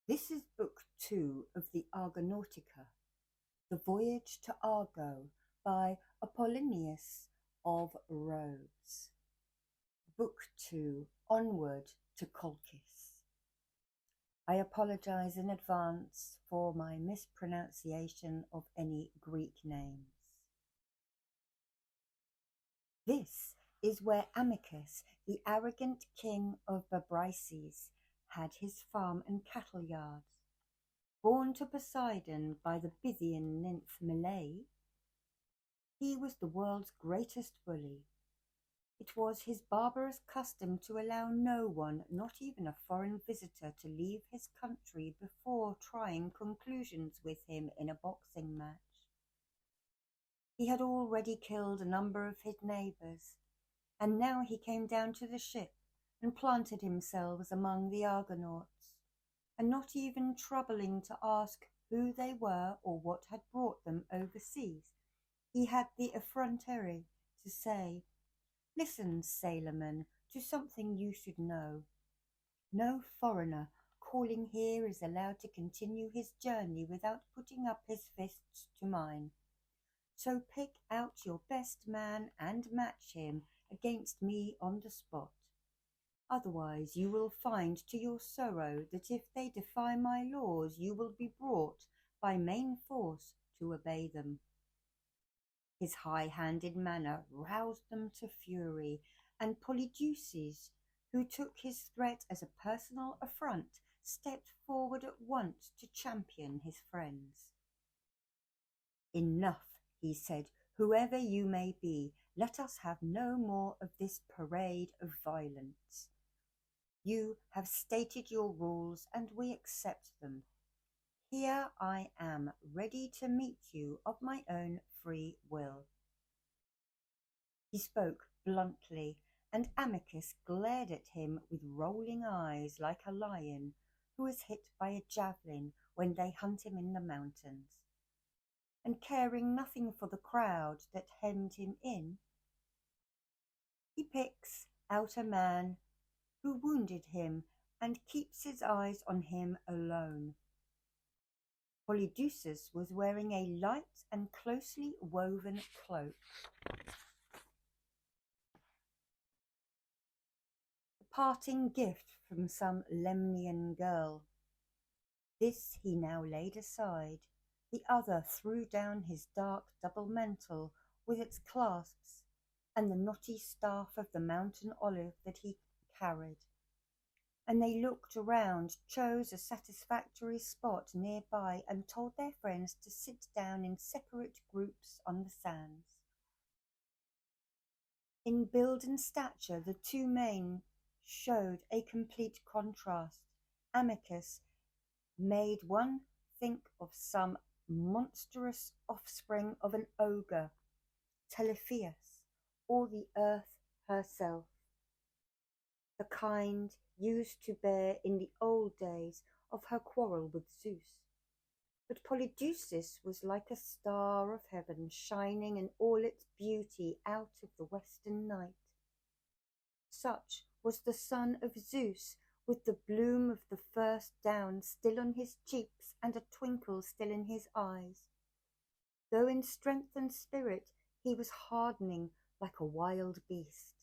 This is Book 2 of the Argonautica, The Voyage to Argo by Apollonius of Rhodes. Book 2, Onward to Colchis. I apologize in advance for my mispronunciation of any Greek names. This is where Amicus, the arrogant king of Bebrycians, had his farm and cattle yards. Born to Poseidon by the Bithynian nymph Melee, he was the world's greatest bully. It was his barbarous custom to allow no one, not even a foreign visitor, to leave his country before trying conclusions with him in a boxing match. He had already killed a number of his neighbours, and now he came down to the ship and planted himself among the Argonauts, and not even troubling to ask who they were or what had brought them overseas, he had the effrontery to say, "Listen, sailorman, to something you should know. No foreigner calling here is allowed to continue his journey without putting up his fists to mine. So pick out your best man and match him against me on the spot. Otherwise you will find to your sorrow that if they defy my laws, you will be brought by main force to obey them." His high-handed manner roused them to fury, and Polydeuces, who took his threat as a personal affront, stepped forward at once to champion his friends. "Enough," he said, "whoever you may be, let us have no more of this parade of violence. You have stated your rules, and we accept them. Here I am, ready to meet you of my own free will." He spoke bluntly, and Amicus glared at him with rolling eyes like a lion who is hit by a javelin when they hunt him in the mountains. And caring nothing for the crowd that hemmed him in, he picks out a man who wounded him and keeps his eyes on him alone. Polydeuces was wearing a light and closely woven cloak. A parting gift from some Lemnian girl. This he now laid aside. The other threw down his dark double mantle with its clasps and the knotty staff of the mountain olive that he carried, and they looked around, chose a satisfactory spot nearby, and told their friends to sit down in separate groups on the sands. In build and stature the two men showed a complete contrast. Amicus made one think of some monstrous offspring of an ogre, Tiphys, or the earth herself, the kind used to bear in the old days of her quarrel with Zeus. But Polydeuces was like a star of heaven, shining in all its beauty out of the western night. Such was the son of Zeus, with the bloom of the first down still on his cheeks and a twinkle still in his eyes, though in strength and spirit he was hardening like a wild beast.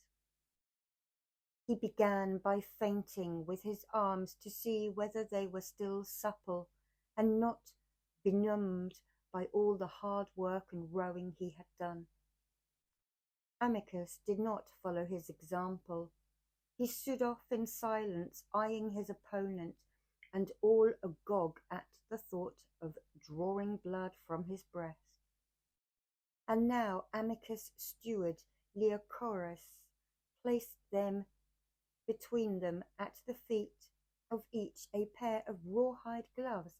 He began by feinting with his arms to see whether they were still supple and not benumbed by all the hard work and rowing he had done. Amicus did not follow his example. He stood off in silence, eyeing his opponent, and all agog at the thought of drawing blood from his breast. And now Amicus' steward, Lyre, placed them between them at the feet of each a pair of rawhide gloves,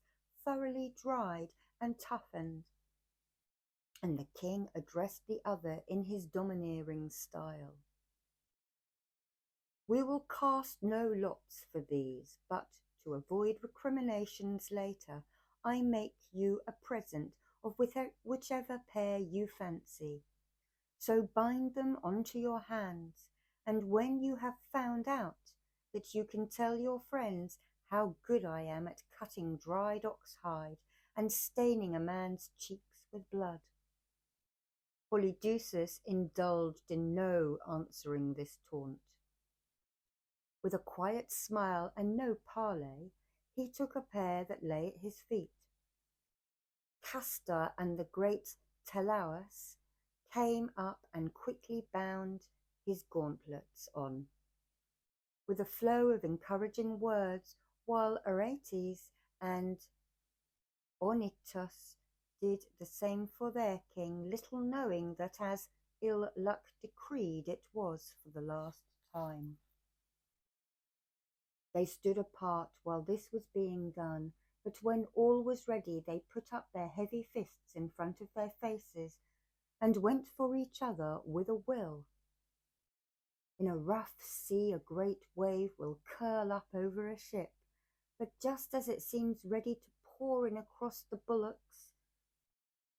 thoroughly dried and toughened, and the king addressed the other in his domineering style. "We will cast no lots for these, but to avoid recriminations later, I make you a present of whichever pair you fancy. So bind them onto your hands, and when you have found out that you can tell your friends how good I am at cutting dried ox-hide and staining a man's cheeks with blood." Polydeuces indulged in no answering this taunt. With a quiet smile and no parley, he took a pair that lay at his feet. Castor and the great Teleus came up and quickly bound his gauntlets on, with a flow of encouraging words, while Aretes and Ornytus did the same for their king, little knowing that as ill luck decreed it was for the last time. They stood apart while this was being done, but when all was ready they put up their heavy fists in front of their faces and went for each other with a will. In a rough sea a great wave will curl up over a ship, but just as it seems ready to pour in across the bulwarks,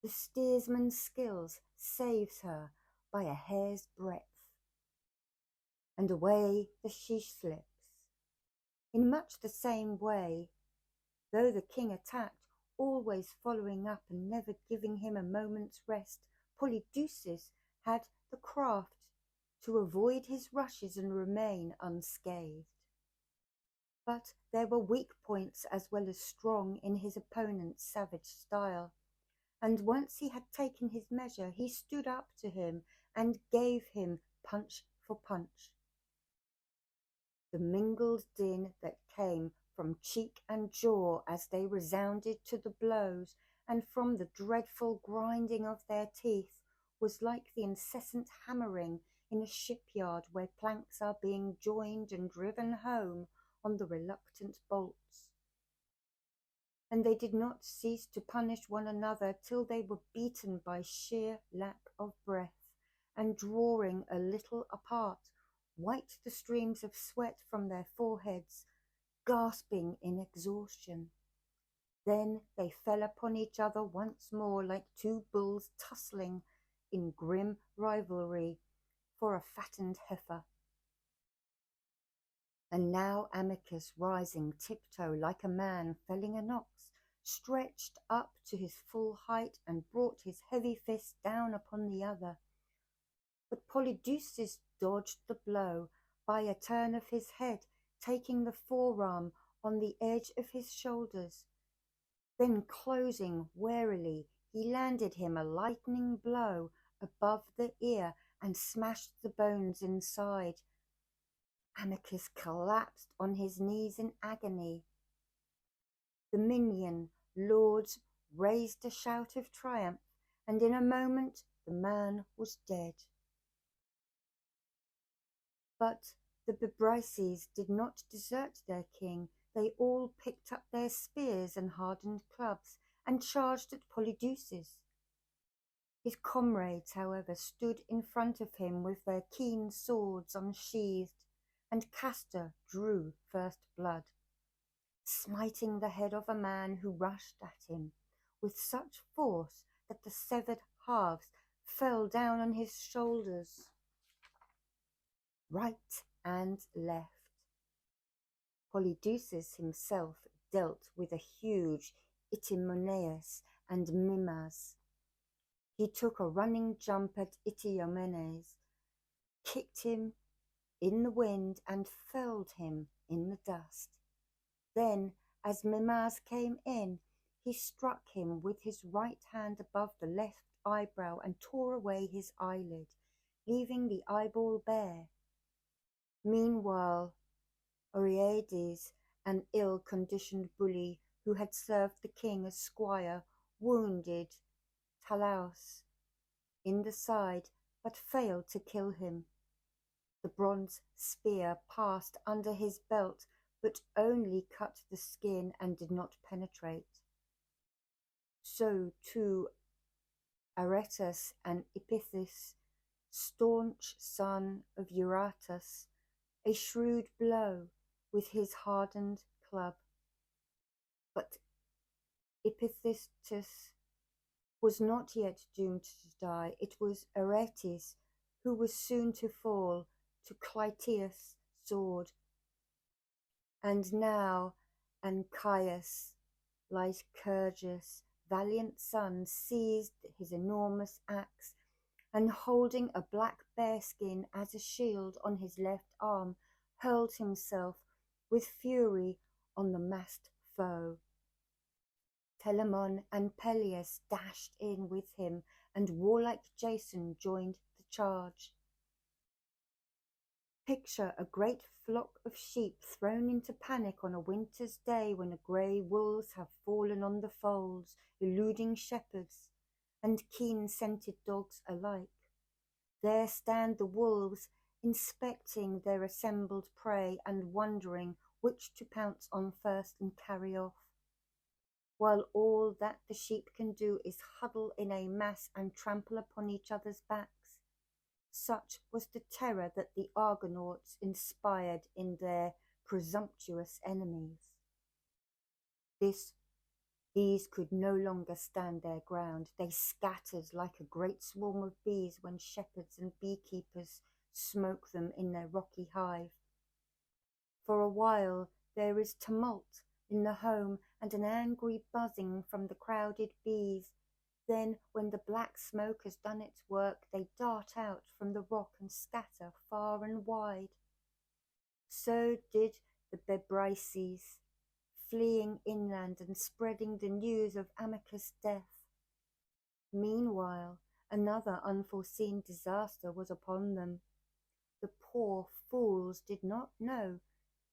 the steersman's skill saves her by a hair's breadth, and away she slips. In much the same way, though the king attacked, always following up and never giving him a moment's rest, Polydeuces had the craft to avoid his rushes and remain unscathed. But there were weak points as well as strong in his opponent's savage style, and once he had taken his measure, he stood up to him and gave him punch for punch. The mingled din that came from cheek and jaw as they resounded to the blows, and from the dreadful grinding of their teeth, was like the incessant hammering in a shipyard where planks are being joined and driven home on the reluctant bolts. And they did not cease to punish one another till they were beaten by sheer lack of breath, and drawing a little apart, wiped the streams of sweat from their foreheads, gasping in exhaustion. Then they fell upon each other once more like two bulls tussling in grim rivalry for a fattened heifer. And now Amicus, rising tiptoe like a man felling an ox, stretched up to his full height and brought his heavy fist down upon the other. But Polydeuces dodged the blow by a turn of his head, taking the forearm on the edge of his shoulders. Then closing warily, he landed him a lightning blow above the ear and smashed the bones inside. Amicus collapsed on his knees in agony. The minion lords raised a shout of triumph, and in a moment the man was dead. But the Bebrycians did not desert their king. They all picked up their spears and hardened clubs and charged at Polydeuces. His comrades, however, stood in front of him with their keen swords unsheathed, and Castor drew first blood, smiting the head of a man who rushed at him with such force that the severed halves fell down on his shoulders, right and left. Polydeuces himself dealt with a huge Idmon and Mimas. He took a running jump at Idiomenes, kicked him in the wind and felled him in the dust. Then, as Mimas came in, he struck him with his right hand above the left eyebrow and tore away his eyelid, leaving the eyeball bare. Meanwhile, Oreades, an ill-conditioned bully who had served the king as squire, wounded Teleus in the side, but failed to kill him. The bronze spear passed under his belt, but only cut the skin and did not penetrate. So too Aretus and Epithys, staunch son of Eurytus, a shrewd blow with his hardened club. But Epithys was not yet doomed to die. It was Aretes who was soon to fall to Clytius' sword. And now, Ancaeus, Lycurgus' valiant son, seized his enormous axe, and holding a black bearskin as a shield on his left arm, hurled himself with fury on the massed foe. Telamon and Peleus dashed in with him, and warlike Jason joined the charge. Picture a great flock of sheep thrown into panic on a winter's day when the grey wolves have fallen on the folds, eluding shepherds and keen-scented dogs alike. There stand the wolves, inspecting their assembled prey and wondering which to pounce on first and carry off, while all that the sheep can do is huddle in a mass and trample upon each other's backs. Such was the terror that the Argonauts inspired in their presumptuous enemies. These could no longer stand their ground. They scattered like a great swarm of bees when shepherds and beekeepers smoke them in their rocky hive. For a while there is tumult in the home and an angry buzzing from the crowded bees. Then, when the black smoke has done its work, they dart out from the rock and scatter far and wide. So did the Bebrycians, fleeing inland and spreading the news of Amicus' death. Meanwhile, another unforeseen disaster was upon them. The poor fools did not know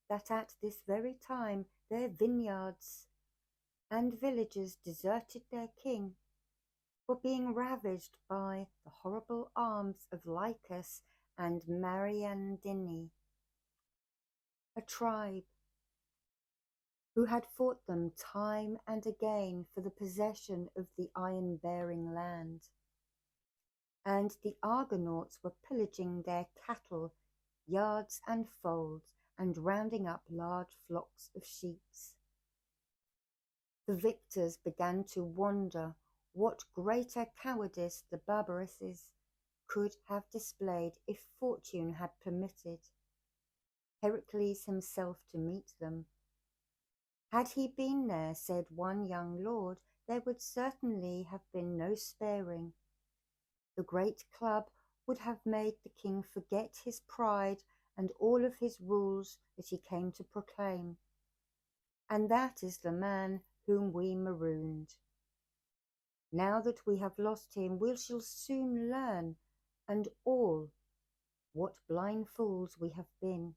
that at this very time their vineyards and villages deserted their king, were being ravaged by the horrible arms of Lycus and Mariandyni, a tribe who had fought them time and again for the possession of the iron-bearing land. And the Argonauts were pillaging their cattle, yards and folds, and rounding up large flocks of sheep. The victors began to wonder what greater cowardice the Bebrycians could have displayed if fortune had permitted Heracles himself to meet them. Had he been there, said one young lord, there would certainly have been no sparing. The great club would have made the king forget his pride and all of his rules that he came to proclaim. And that is the man whom we marooned. Now that we have lost him, we shall soon learn, and all, what blind fools we have been.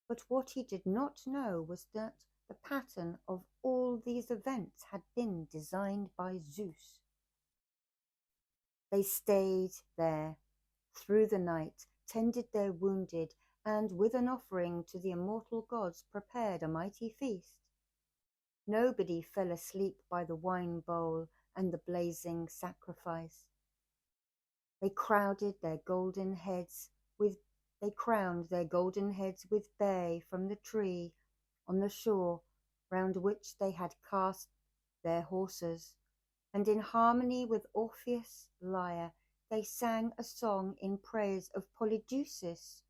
But what he did not know was that the pattern of all these events had been designed by Zeus. They stayed there through the night, tended their wounded, and with an offering to the immortal gods prepared a mighty feast. Nobody fell asleep by the wine bowl and the blazing sacrifice. They crowned their golden heads with bay from the tree on the shore round which they had cast their horses, and in harmony with Orpheus' lyre they sang a song in praise of Polydeuces.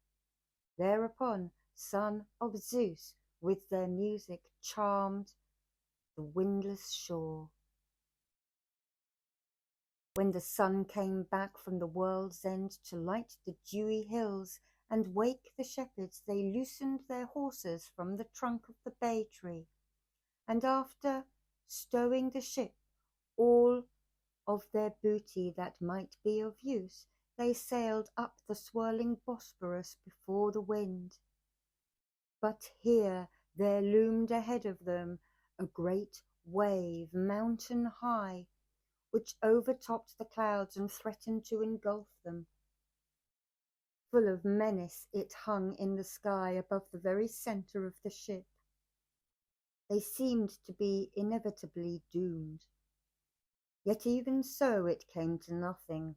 Thereupon, son of Zeus, with their music charmed the windless shore. When the sun came back from the world's end to light the dewy hills and wake the shepherds, they loosened their horses from the trunk of the bay tree, and after stowing the ship, all of their booty that might be of use, they sailed up the swirling Bosporus before the wind. But here there loomed ahead of them a great wave, mountain high, which overtopped the clouds and threatened to engulf them. Full of menace it hung in the sky above the very centre of the ship. They seemed to be inevitably doomed. Yet even so it came to nothing.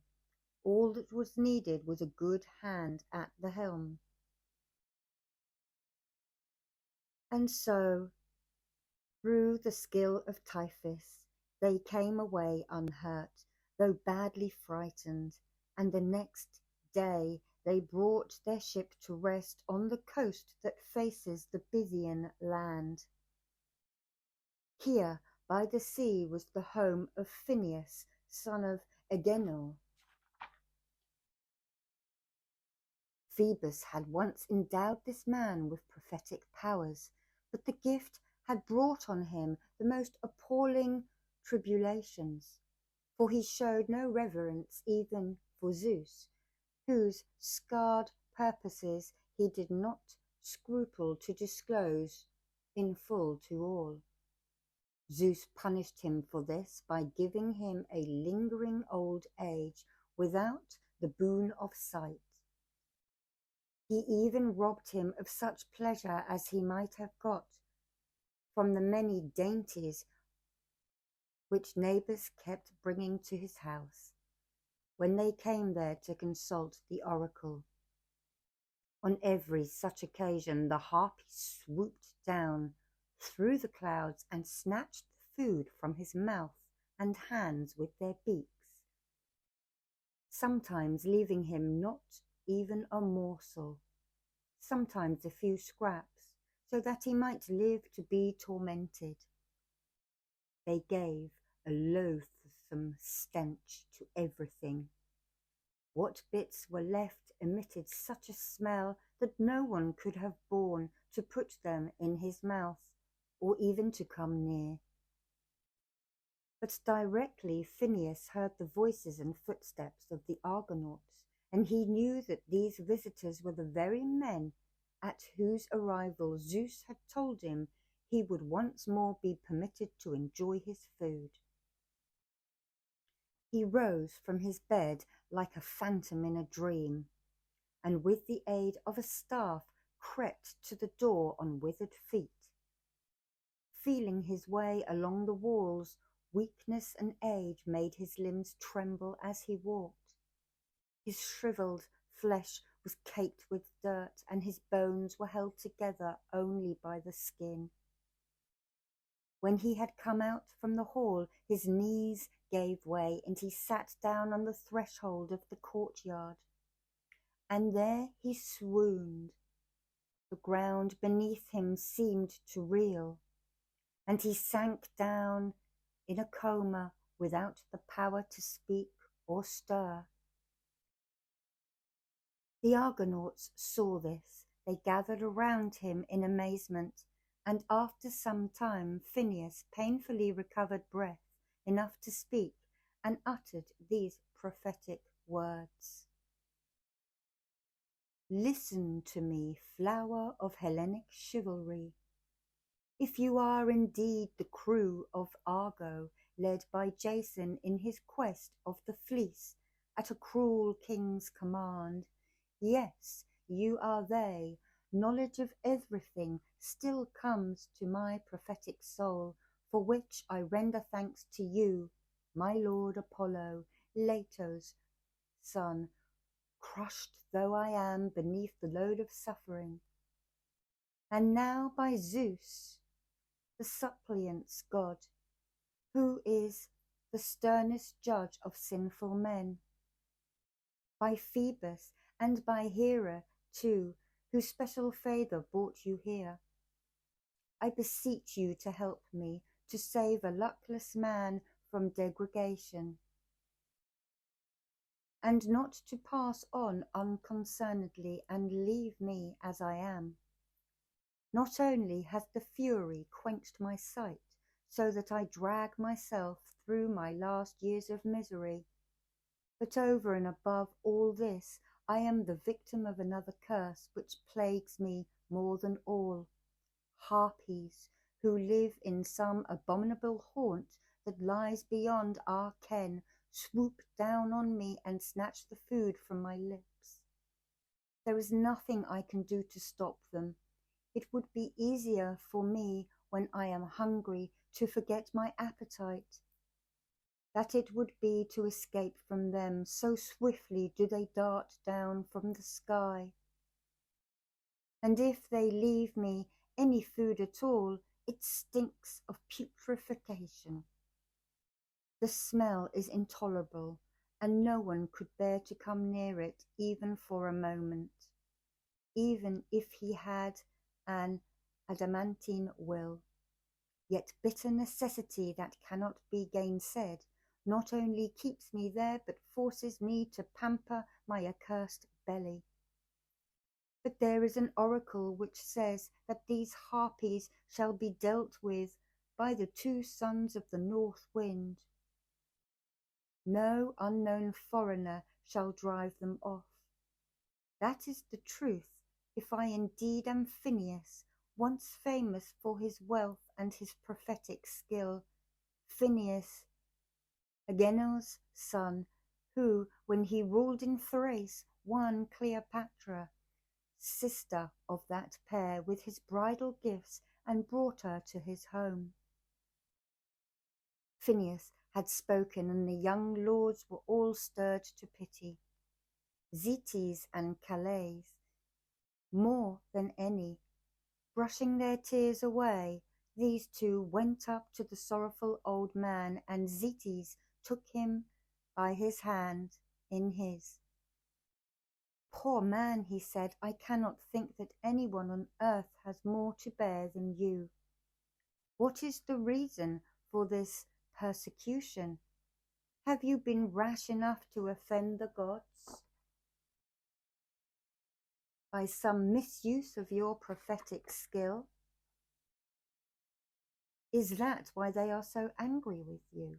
All that was needed was a good hand at the helm. And so, through the skill of Tiphys, they came away unhurt, though badly frightened, and the next day they brought their ship to rest on the coast that faces the Bithynian land. Here by the sea was the home of Phineas, son of Agenor. Phoebus had once endowed this man with prophetic powers, but the gift had brought on him the most appalling tribulations, for he showed no reverence even for Zeus, whose scarred purposes he did not scruple to disclose in full to all. Zeus punished him for this by giving him a lingering old age without the boon of sight. He even robbed him of such pleasure as he might have got from the many dainties which neighbours kept bringing to his house, when they came there to consult the oracle. On every such occasion the harpies swooped down through the clouds and snatched the food from his mouth and hands with their beaks, sometimes leaving him not even a morsel, sometimes a few scraps, so that he might live to be tormented. They gave a loathsome stench to everything. What bits were left emitted such a smell that no one could have borne to put them in his mouth, or even to come near. But directly Phineas heard the voices and footsteps of the Argonauts, and he knew that these visitors were the very men at whose arrival Zeus had told him he would once more be permitted to enjoy his food. He rose from his bed like a phantom in a dream, and with the aid of a staff crept to the door on withered feet. Feeling his way along the walls, weakness and age made his limbs tremble as he walked. His shriveled flesh was caked with dirt, and his bones were held together only by the skin. When he had come out from the hall, his knees gave way, and he sat down on the threshold of the courtyard. And there he swooned. The ground beneath him seemed to reel, and he sank down in a coma without the power to speak or stir. The Argonauts saw this. They gathered around him in amazement, and after some time Phineas painfully recovered breath enough to speak, and uttered these prophetic words. Listen to me, flower of Hellenic chivalry. If you are indeed the crew of Argo, led by Jason in his quest of the fleece at a cruel king's command, yes, you are they. Knowledge of everything still comes to my prophetic soul, for which I render thanks to you, my lord Apollo, Leto's son, crushed though I am beneath the load of suffering. And now by Zeus, the suppliant's god, who is the sternest judge of sinful men, by Phoebus and by Hera too, whose special favour brought you here, I beseech you to help me to save a luckless man from degradation, and not to pass on unconcernedly and leave me as I am. Not only has the fury quenched my sight, so that I drag myself through my last years of misery, but over and above all this, I am the victim of another curse which plagues me more than all. Harpies, who live in some abominable haunt that lies beyond our ken, swoop down on me and snatch the food from my lips. There is nothing I can do to stop them. It would be easier for me, when I am hungry, to forget my appetite, that it would be to escape from them, so swiftly do they dart down from the sky. And if they leave me any food at all, it stinks of putrefaction. The smell is intolerable, and no one could bear to come near it even for a moment, even if he had an adamantine will. Yet bitter necessity that cannot be gainsaid not only keeps me there, but forces me to pamper my accursed belly. But there is an oracle which says that these harpies shall be dealt with by the 2 sons of the north wind. No unknown foreigner shall drive them off. That is the truth, if I indeed am Phineas, once famous for his wealth and his prophetic skill, Phineas, Agenor's son, who, when he ruled in Thrace, won Cleopatra, sister of that pair, with his bridal gifts and brought her to his home. Phineas had spoken, and the young lords were all stirred to pity. Zetes and Calais, more than any, brushing their tears away, these 2 went up to the sorrowful old man, and Zetes took him by his hand in his. Poor man, he said, I cannot think that anyone on earth has more to bear than you. What is the reason for this persecution? Have you been rash enough to offend the gods by some misuse of your prophetic skill? Is that why they are so angry with you?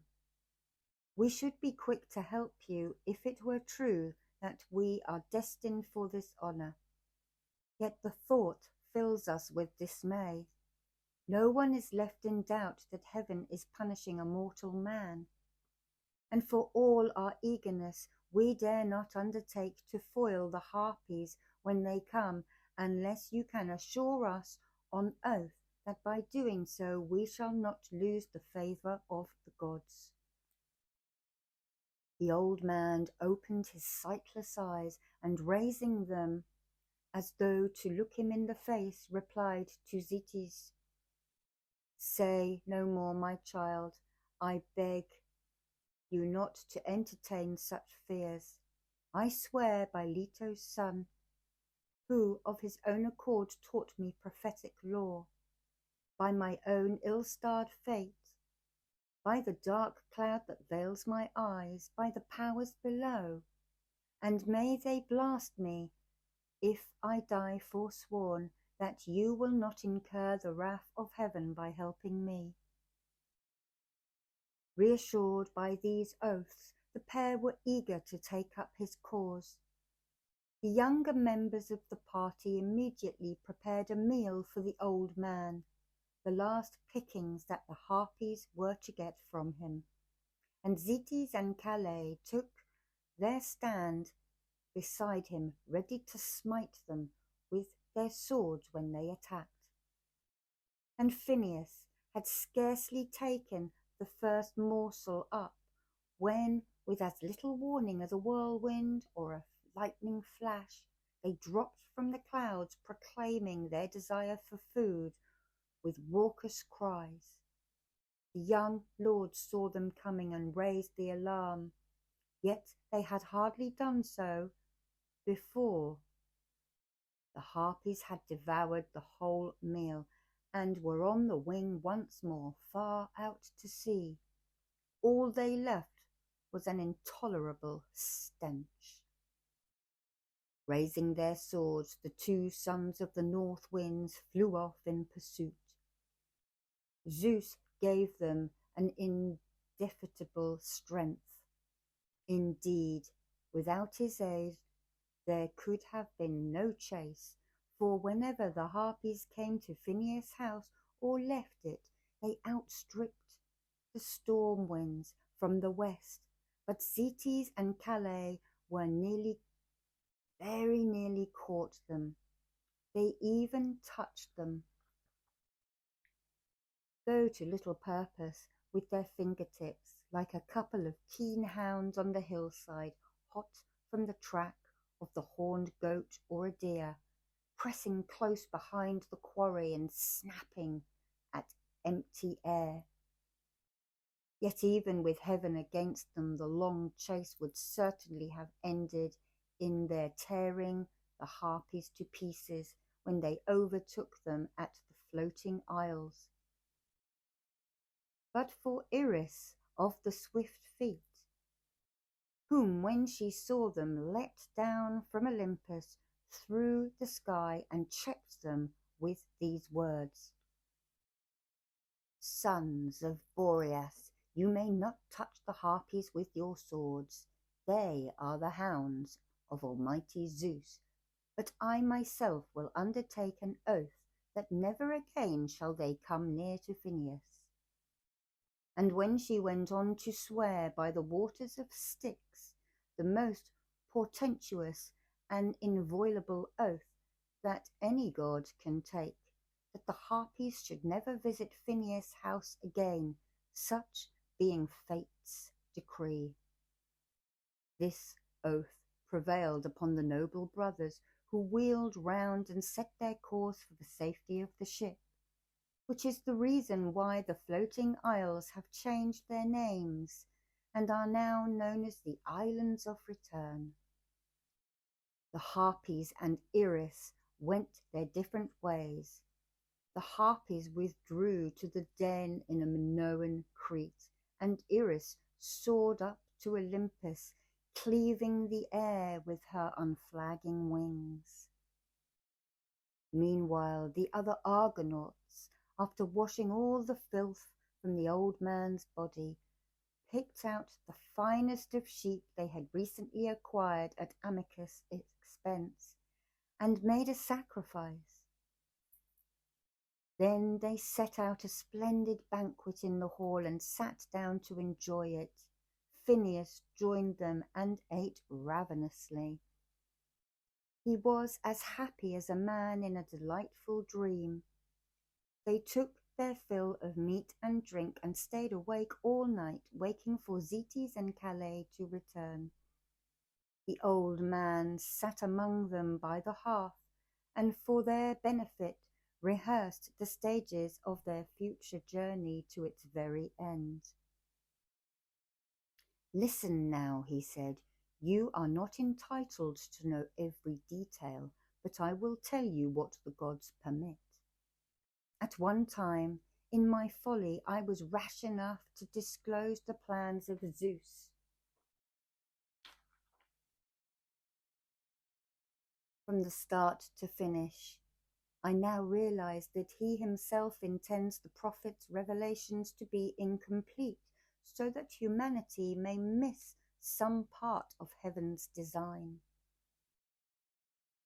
We should be quick to help you if it were true that we are destined for this honor. Yet the thought fills us with dismay. No one is left in doubt that heaven is punishing a mortal man. And for all our eagerness, we dare not undertake to foil the harpies when they come, unless you can assure us on oath that by doing so we shall not lose the favor of the gods. The old man opened his sightless eyes, and raising them as though to look him in the face, replied to Zetes, Say no more, my child, I beg you not to entertain such fears. I swear by Leto's son, who of his own accord taught me prophetic lore, by my own ill-starred fate, by the dark cloud that veils my eyes, by the powers below, and may they blast me if I die forsworn, that you will not incur the wrath of heaven by helping me. Reassured by these oaths, the pair were eager to take up his cause. The younger members of the party immediately prepared a meal for the old man, the last pickings that the harpies were to get from him, and Zetes and Calais took their stand beside him, ready to smite them with their swords when they attacked. And Phineas had scarcely taken the first morsel up, when, with as little warning as a whirlwind or a lightning flash, they dropped from the clouds, proclaiming their desire for food with raucous cries. The young lords saw them coming and raised the alarm, yet they had hardly done so before the harpies had devoured the whole meal, and were on the wing once more, far out to sea. All they left was an intolerable stench. Raising their swords, the 2 sons of the north winds flew off in pursuit. Zeus gave them an indefatigable strength. Indeed, without his aid, there could have been no chase, for whenever the harpies came to Phineas' house or left it, they outstripped the storm winds from the west. But Zetes and Calais were very nearly caught them. They even touched them, though to little purpose, with their fingertips, like a couple of keen hounds on the hillside, hot from the track of the horned goat or a deer, pressing close behind the quarry and snapping at empty air. Yet even with heaven against them, the long chase would certainly have ended in their tearing the harpies to pieces when they overtook them at the floating isles. but for Iris of the swift feet, whom when she saw them let down from Olympus through the sky and checked them with these words: Sons of Boreas, you may not touch the harpies with your swords. They are the hounds of Almighty Zeus. But I myself will undertake an oath that never again shall they come near to Phineas. And when she went on to swear by the waters of Styx, the most portentous and inviolable oath that any god can take, that the harpies should never visit Phineas' house again, such being fate's decree. This oath prevailed upon the noble brothers, who wheeled round and set their course for the safety of the ship, which is the reason why the floating isles have changed their names and are now known as the Islands of Return. The harpies and Iris went their different ways. The harpies withdrew to the den in a Minoan Crete, and Iris soared up to Olympus, cleaving the air with her unflagging wings. Meanwhile, the other Argonauts, after washing all the filth from the old man's body, picked out the finest of sheep they had recently acquired at Amicus' expense, and made a sacrifice. Then they set out a splendid banquet in the hall and sat down to enjoy it. Phineas joined them and ate ravenously. He was as happy as a man in a delightful dream. They took their fill of meat and drink and stayed awake all night, waiting for Zetes and Calais to return. The old man sat among them by the hearth, and for their benefit rehearsed the stages of their future journey to its very end. Listen now, he said, you are not entitled to know every detail, but I will tell you what the gods permit. At one time, in my folly, I was rash enough to disclose the plans of Zeus. From the start to finish, I now realize that he himself intends the prophet's revelations to be incomplete, so that humanity may miss some part of heaven's design.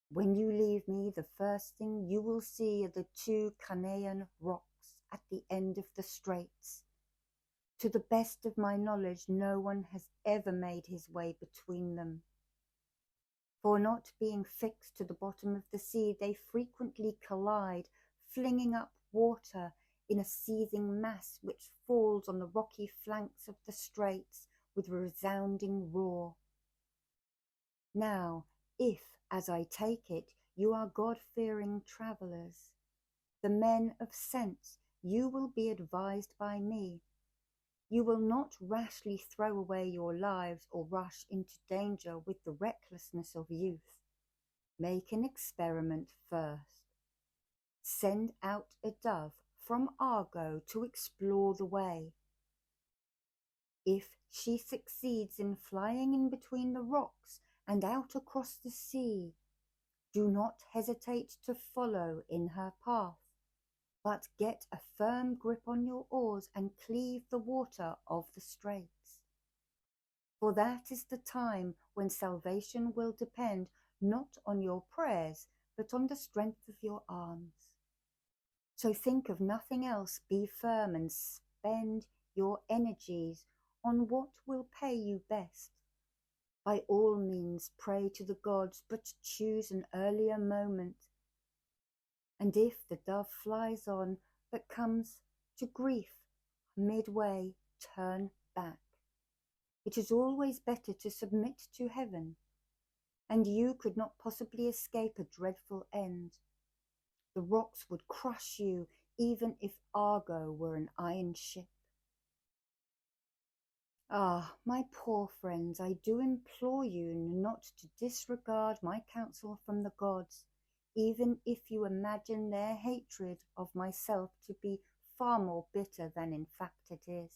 When you leave me, the first thing you will see are the two Canaan rocks at the end of the straits. To the best of my knowledge, no one has ever made his way between them. For not being fixed to the bottom of the sea, they frequently collide, flinging up water in a seething mass which falls on the rocky flanks of the straits with a resounding roar. Now, if, as I take it, you are God-fearing travellers, the men of sense, you will be advised by me. You will not rashly throw away your lives or rush into danger with the recklessness of youth. Make an experiment first. Send out a dove from Argo to explore the way. If she succeeds in flying in between the rocks and out across the sea, do not hesitate to follow in her path, but get a firm grip on your oars and cleave the water of the straits. For that is the time when salvation will depend not on your prayers, but on the strength of your arms. So think of nothing else, be firm and spend your energies on what will pay you best. By all means pray to the gods, but choose an earlier moment. And if the dove flies on, but comes to grief midway, turn back. It is always better to submit to heaven, and you could not possibly escape a dreadful end. The rocks would crush you, even if Argo were an iron ship. Ah, my poor friends, I do implore you not to disregard my counsel from the gods, even if you imagine their hatred of myself to be far more bitter than in fact it is.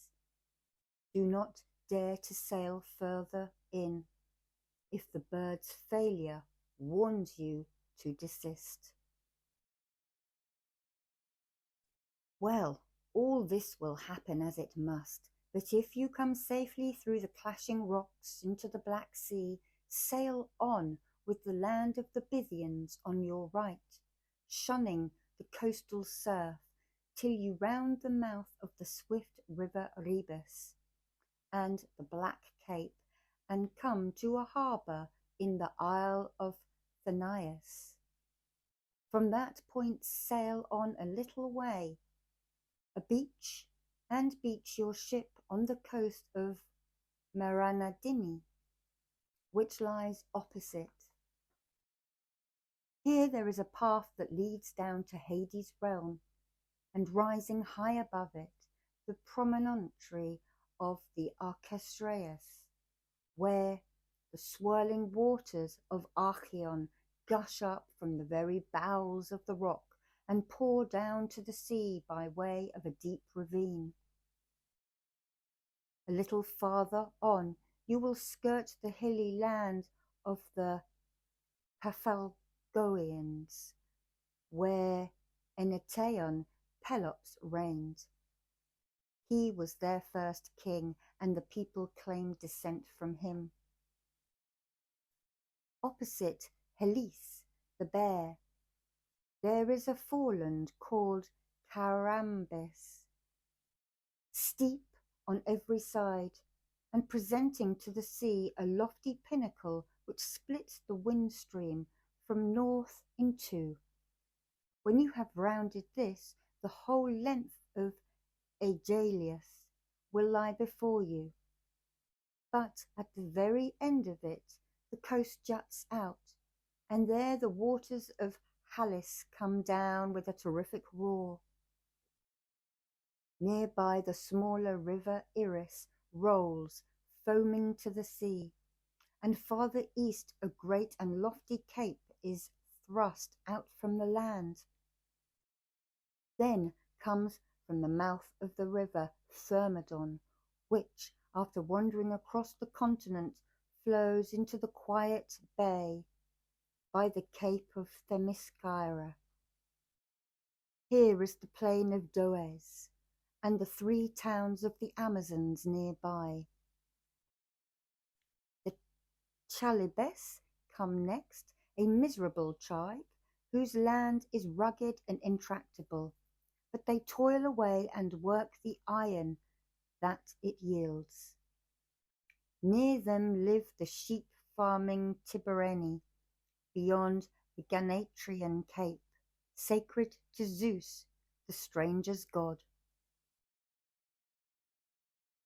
Do not dare to sail further in, if the bird's failure warns you to desist. Well, all this will happen as it must, but if you come safely through the clashing rocks into the Black Sea, sail on with the land of the Bithyans on your right, shunning the coastal surf, till you round the mouth of the swift river Rhebus and the Black Cape, and come to a harbour in the Isle of Phineas. From that point sail on a little way, and beach your ship on the coast of Mariandyni, which lies opposite. Here there is a path that leads down to Hades' realm, and rising high above it, the promontory of the Arcanautica, where the swirling waters of Archeon gush up from the very bowels of the rock and pour down to the sea by way of a deep ravine. A little farther on, you will skirt the hilly land of the Paphlagoians, where in Eteon Pelops reigned. He was their first king, and the people claimed descent from him. Opposite Hellas, the bear, there is a foreland called Carambis, steep on every side, and presenting to the sea a lofty pinnacle which splits the wind stream from north in two. When you have rounded this, the whole length of Aegaleus will lie before you, but at the very end of it the coast juts out, and there the waters of Halys come down with a terrific roar. Nearby the smaller river Iris rolls, foaming to the sea, and farther east a great and lofty cape is thrust out from the land. Then comes from the mouth of the river Thermodon, which, after wandering across the continent, flows into the quiet bay by the Cape of Themyscira. Here is the plain of Does, and the 3 towns of the Amazons nearby. The Chalybes come next, a miserable tribe, whose land is rugged and intractable, but they toil away and work the iron that it yields. Near them live the sheep-farming Tibareni, beyond the Ganatrian Cape, sacred to Zeus, the stranger's god.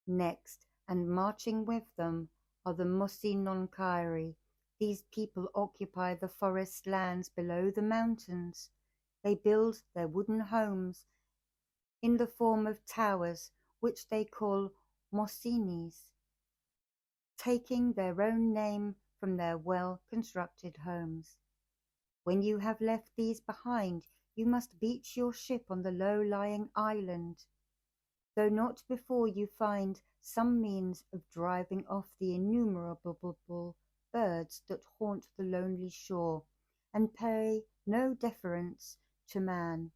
Next, and marching with them, are the Mossi non Cairi. These people occupy the forest lands below the mountains. They build their wooden homes in the form of towers, which they call Mossinis, taking their own name from their well-constructed homes. When you have left these behind, you must beach your ship on the low-lying island, though not before you find some means of driving off the innumerable birds that haunt the lonely shore, and pay no deference to man.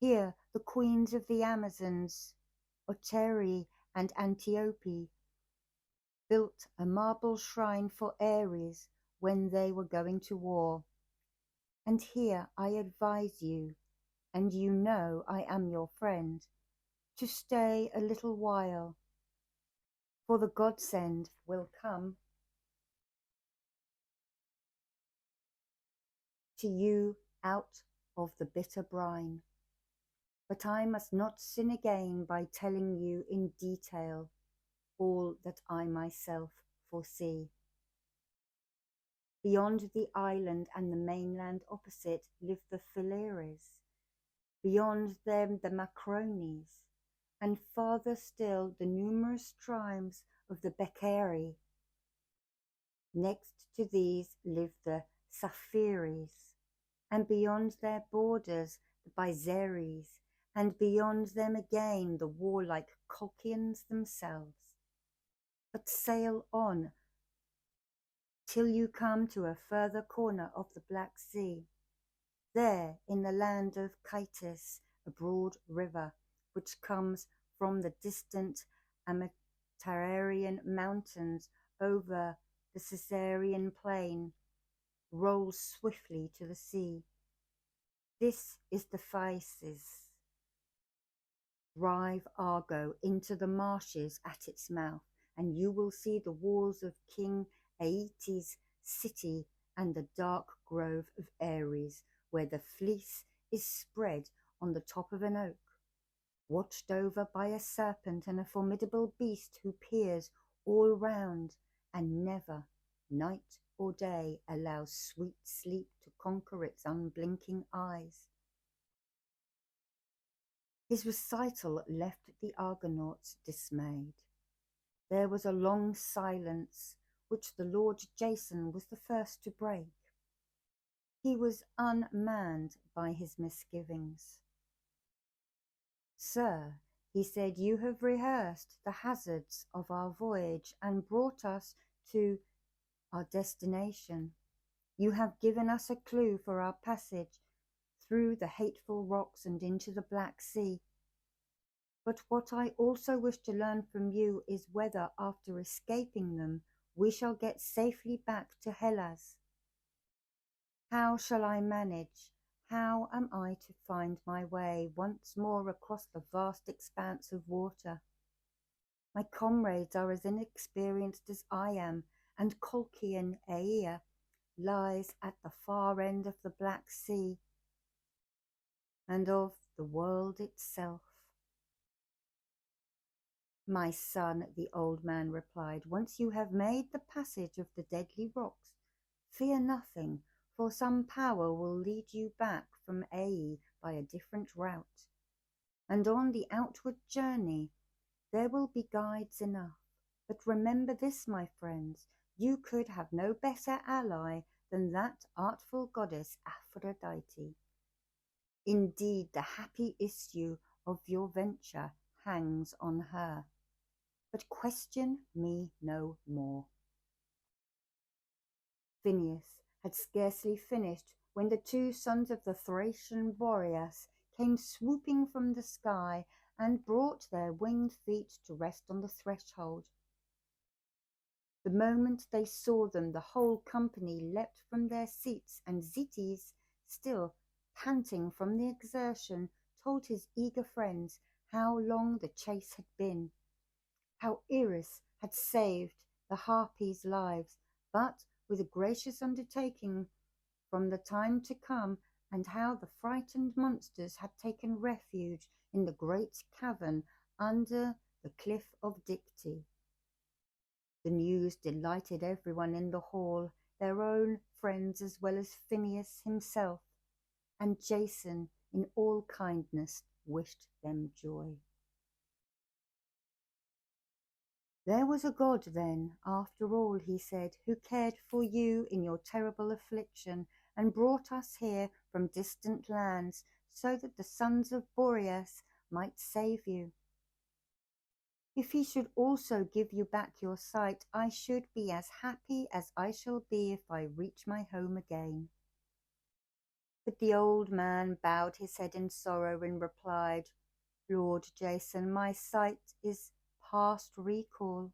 Here the queens of the Amazons, Oteri and Antiope, built a marble shrine for Ares when they were going to war. And here I advise you, and you know I am your friend, to stay a little while, for the godsend will come to you out of the bitter brine. But I must not sin again by telling you in detail all that I myself foresee. Beyond the island and the mainland opposite live the Phileres, beyond them the Macrones, and farther still the numerous tribes of the Beccari. Next to these live the Saphires, and beyond their borders the Byzeres, and beyond them again the warlike Colchians themselves. But sail on till you come to a further corner of the Black Sea. There, in the land of Chytis, a broad river, which comes from the distant Amitarian mountains over the Caesarean plain, rolls swiftly to the sea. This is the Tiphys. Drive Argo into the marshes at its mouth, and you will see the walls of King Aeetes' city and the dark grove of Ares, where the fleece is spread on the top of an oak, watched over by a serpent and a formidable beast who peers all round and never, night or day, allows sweet sleep to conquer its unblinking eyes. His recital left the Argonauts dismayed. There was a long silence, which the Lord Jason was the first to break. He was unmanned by his misgivings. "Sir," he said, "you have rehearsed the hazards of our voyage and brought us to our destination. You have given us a clue for our passage through the hateful rocks and into the Black Sea. But what I also wish to learn from you is whether, after escaping them, we shall get safely back to Hellas. How shall I manage? How am I to find my way once more across the vast expanse of water? My comrades are as inexperienced as I am, and Colchian Aea lies at the far end of the Black Sea and of the world itself." "My son," the old man replied, "once you have made the passage of the deadly rocks, fear nothing, for some power will lead you back from Aea by a different route. And on the outward journey there will be guides enough. But remember this, my friends, you could have no better ally than that artful goddess Aphrodite. Indeed, the happy issue of your venture hangs on her. But question me no more." Phineas had scarcely finished when the two sons of the Thracian Boreas came swooping from the sky and brought their winged feet to rest on the threshold. The moment they saw them, the whole company leapt from their seats, and Zetes, still panting from the exertion, told his eager friends how long the chase had been, how Eris had saved the harpies' lives, but with a gracious undertaking from the time to come, and how the frightened monsters had taken refuge in the great cavern under the cliff of Dicte. The news delighted everyone in the hall, their own friends as well as Phineas himself, and Jason in all kindness wished them joy. "There was a God then, after all," he said, "who cared for you in your terrible affliction, and brought us here from distant lands, so that the sons of Boreas might save you. If he should also give you back your sight, I should be as happy as I shall be if I reach my home again." But the old man bowed his head in sorrow and replied, "Lord Jason, my sight is past recall.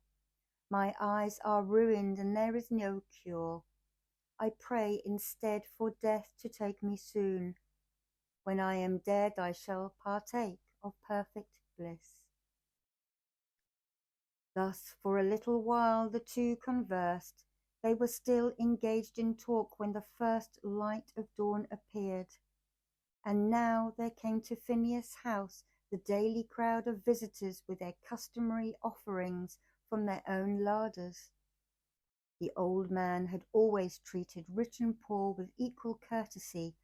My eyes are ruined and there is no cure. I pray instead for death to take me soon. When I am dead, I shall partake of perfect bliss." Thus for a little while the two conversed. They were still engaged in talk when the first light of dawn appeared. And now there came to Phineas' house the daily crowd of visitors with their customary offerings from their own larders. The old man had always treated rich and poor with equal courtesy,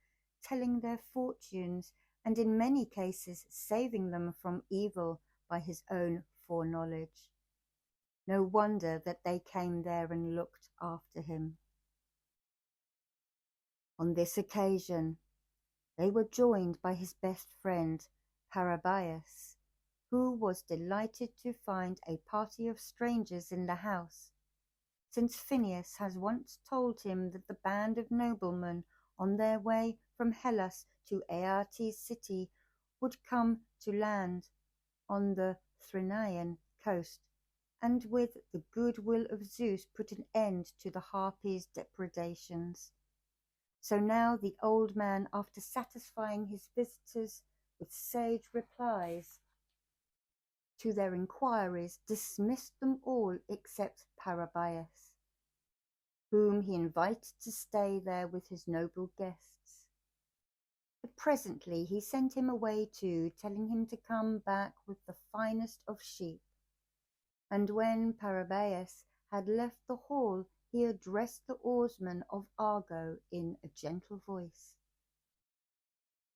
telling their fortunes and in many cases saving them from evil by his own foreknowledge. No wonder that they came there and looked after him. On this occasion, they were joined by his best friend, Parabius, who was delighted to find a party of strangers in the house, since Phineas has once told him that the band of noblemen on their way from Hellas to Aeates' city would come to land on the Thrinaean coast, and with the good will of Zeus put an end to the harpies' depredations. So now the old man, after satisfying his visitors with sage replies to their inquiries, dismissed them all except Parabius, whom he invited to stay there with his noble guests. But presently he sent him away too, telling him to come back with the finest of sheep. And when Parabius had left the hall, he addressed the oarsmen of Argo in a gentle voice.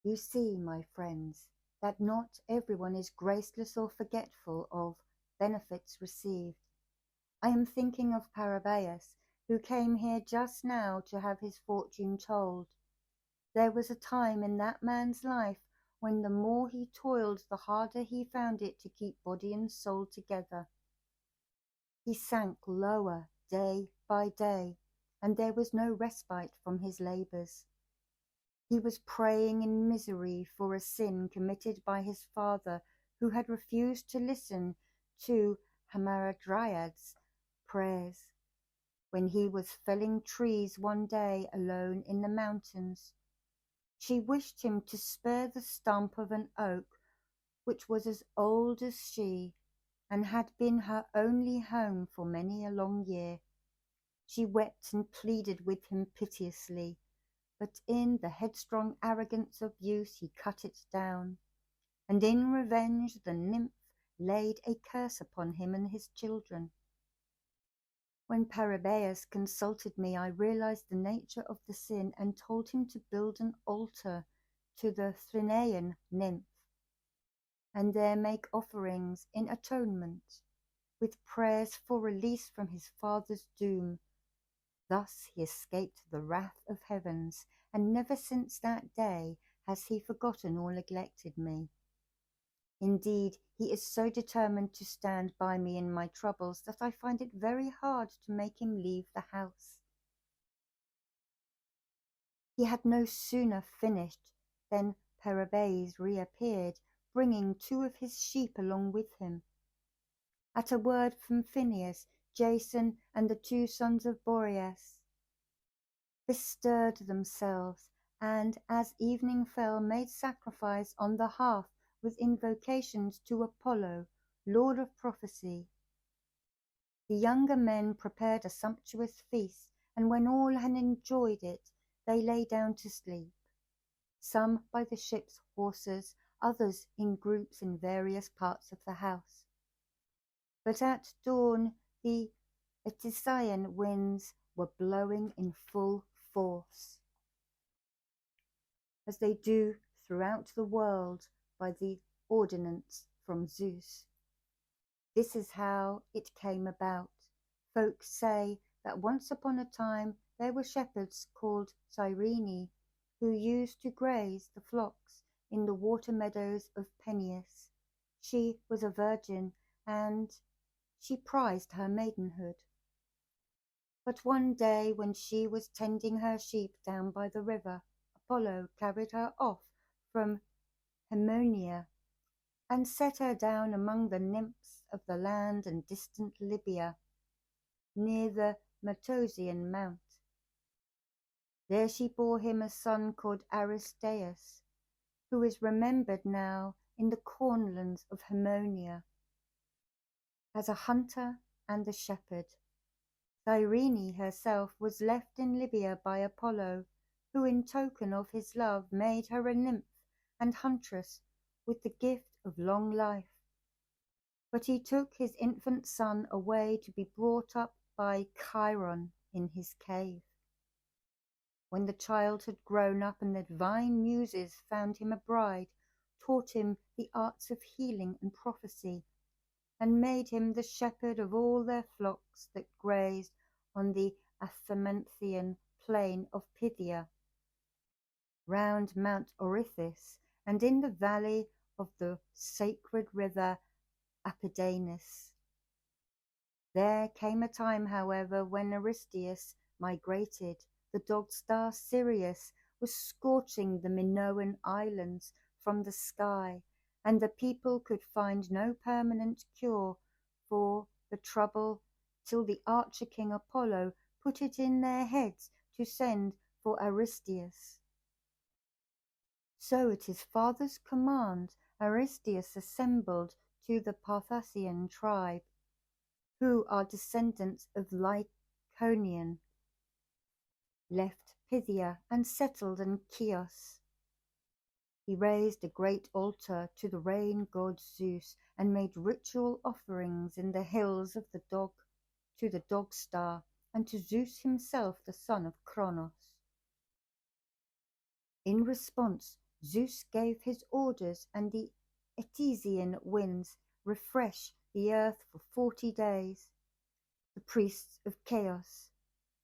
You see, my friends, that not everyone is graceless or forgetful of benefits received. I am thinking of Parabius, who came here just now to have his fortune told. There was a time in that man's life when the more he toiled, the harder he found it to keep body and soul together. He sank lower day by day, and there was no respite from his labours. He was praying in misery for a sin committed by his father, who had refused to listen to Hamadryad's prayers. When he was felling trees one day alone in the mountains, she wished him to spare the stump of an oak which was as old as she, and had been her only home for many a long year. She wept and pleaded with him piteously, but in the headstrong arrogance of youth he cut it down, and in revenge the nymph laid a curse upon him and his children. When Parabius consulted me, I realized the nature of the sin and told him to build an altar to the Thrinaean nymph, and there make offerings in atonement, with prayers for release from his father's doom. Thus he escaped the wrath of heavens, and never since that day has he forgotten or neglected me. Indeed, he is so determined to stand by me in my troubles that I find it very hard to make him leave the house. He had no sooner finished than Parabius reappeared, bringing 2 of his sheep along with him. At a word from Phineas, Jason and the 2 sons of Boreas bestirred themselves, and as evening fell, made sacrifice on the hearth with invocations to Apollo, lord of prophecy. The younger men prepared a sumptuous feast, and when all had enjoyed it, they lay down to sleep, some by the ship's hawsers, others in groups in various parts of the house. But at dawn the etesian winds were blowing in full force, as they do throughout the world by the ordinance from Zeus. This is how it came about. Folk say that once upon a time there were shepherds called Mariandyni, who used to graze the flocks in the water meadows of Phineas. She was a virgin, and she prized her maidenhood. But one day when she was tending her sheep down by the river, Apollo carried her off from Haemonia, and set her down among the nymphs of the land and distant Libya, near the Metosian mount. There she bore him a son called Aristaeus, who is remembered now in the cornlands of Haemonia as a hunter and a shepherd. Mariandyni herself was left in Libya by Apollo, who in token of his love made her a nymph and huntress with the gift of long life. But he took his infant son away to be brought up by Chiron in his cave. When the child had grown up and the divine muses found him a bride, taught him the arts of healing and prophecy, and made him the shepherd of all their flocks that grazed on the Athamenthean plain of Pythia, round Mount Orithis, and in the valley of the sacred river Apollonius. There came a time, however, when Aristeus migrated. The dog star Sirius was scorching the Minoan islands from the sky, and the people could find no permanent cure for the trouble till the archer king Apollo put it in their heads to send for Aristeus. So at his father's command Aristeus assembled to the Parthian tribe, who are descendants of Lycaonian, left Phthia and settled in Chios. He raised a great altar to the rain god Zeus and made ritual offerings in the hills of the dog to the dog star and to Zeus himself, the son of Kronos. In response, Zeus gave his orders, and the etesian winds refresh the earth for 40 days. The priests of Chaos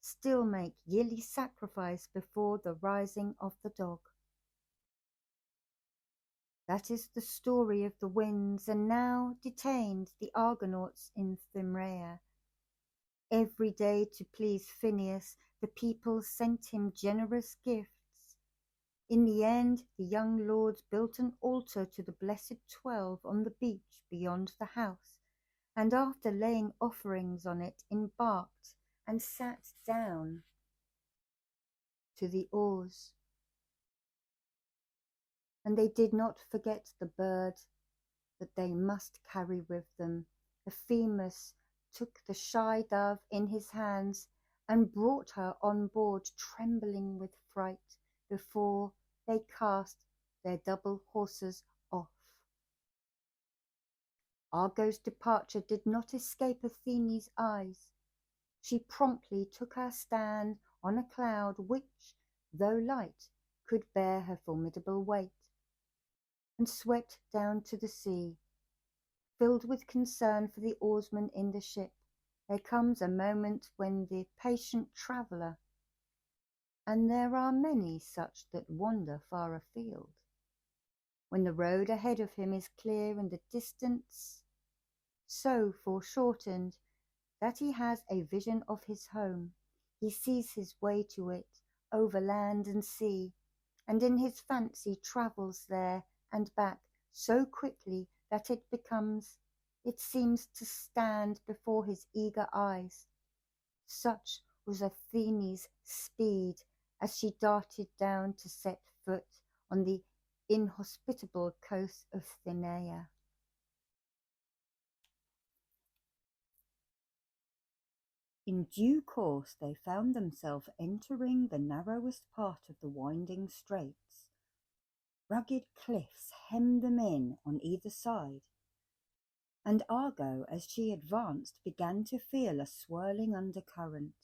still make yearly sacrifice before the rising of the dog. That is the story of the winds, and now detained the Argonauts in Thyrea. Every day to please Phineas, the people sent him generous gifts. In the end, the young lords built an altar to the blessed 12 on the beach beyond the house, and after laying offerings on it, embarked and sat down to the oars. And they did not forget the bird that they must carry with them. Phineas took the shy dove in his hands and brought her on board, trembling with fright, before they cast their double horses off. Argo's departure did not escape Athene's eyes. She promptly took her stand on a cloud which, though light, could bear her formidable weight, and swept down to the sea. Filled with concern for the oarsmen in the ship, there comes a moment when the patient traveller, and there are many such that wander far afield, when the road ahead of him is clear and the distance so foreshortened that he has a vision of his home. He sees his way to it over land and sea, and in his fancy travels there and back so quickly that it seems to stand before his eager eyes. Such was Athene's speed as she darted down to set foot on the inhospitable coast of Thyrea. In due course they found themselves entering the narrowest part of the winding straits. Rugged cliffs hemmed them in on either side, and Argo, as she advanced, began to feel a swirling undercurrent.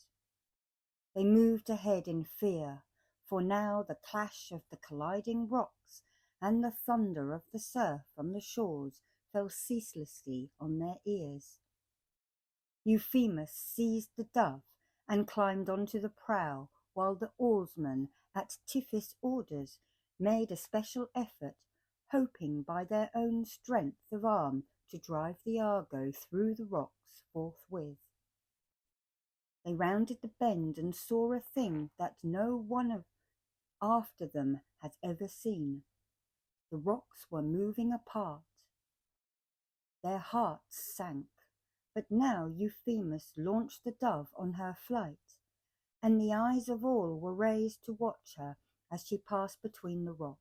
They moved ahead in fear, for now the clash of the colliding rocks and the thunder of the surf on the shores fell ceaselessly on their ears. Euphemus seized the dove and climbed onto the prow, while the oarsmen, at Tiphys' orders, made a special effort, hoping by their own strength of arm to drive the Argo through the rocks forthwith. They rounded the bend and saw a thing that no one after them had ever seen. The rocks were moving apart. Their hearts sank, but now Euphemus launched the dove on her flight, and the eyes of all were raised to watch her as she passed between the rocks.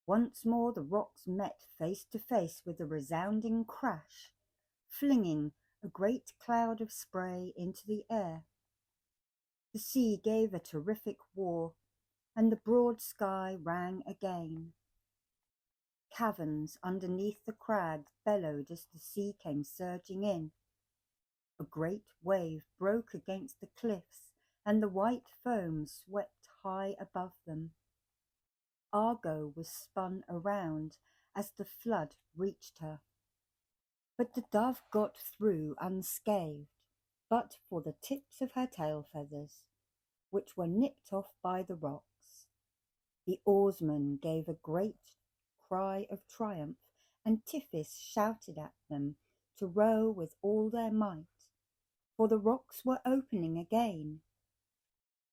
Once more the rocks met face to face with a resounding crash, flinging a great cloud of spray into the air. The sea gave a terrific war, and the broad sky rang again. Caverns underneath the crags bellowed as the sea came surging in. A great wave broke against the cliffs, and the white foam swept high above them. Argo was spun around as the flood reached her, but the dove got through unscathed, but for the tips of her tail feathers, which were nipped off by the rocks. The oarsmen gave a great cry of triumph, and Tiphys shouted at them to row with all their might, for the rocks were opening again.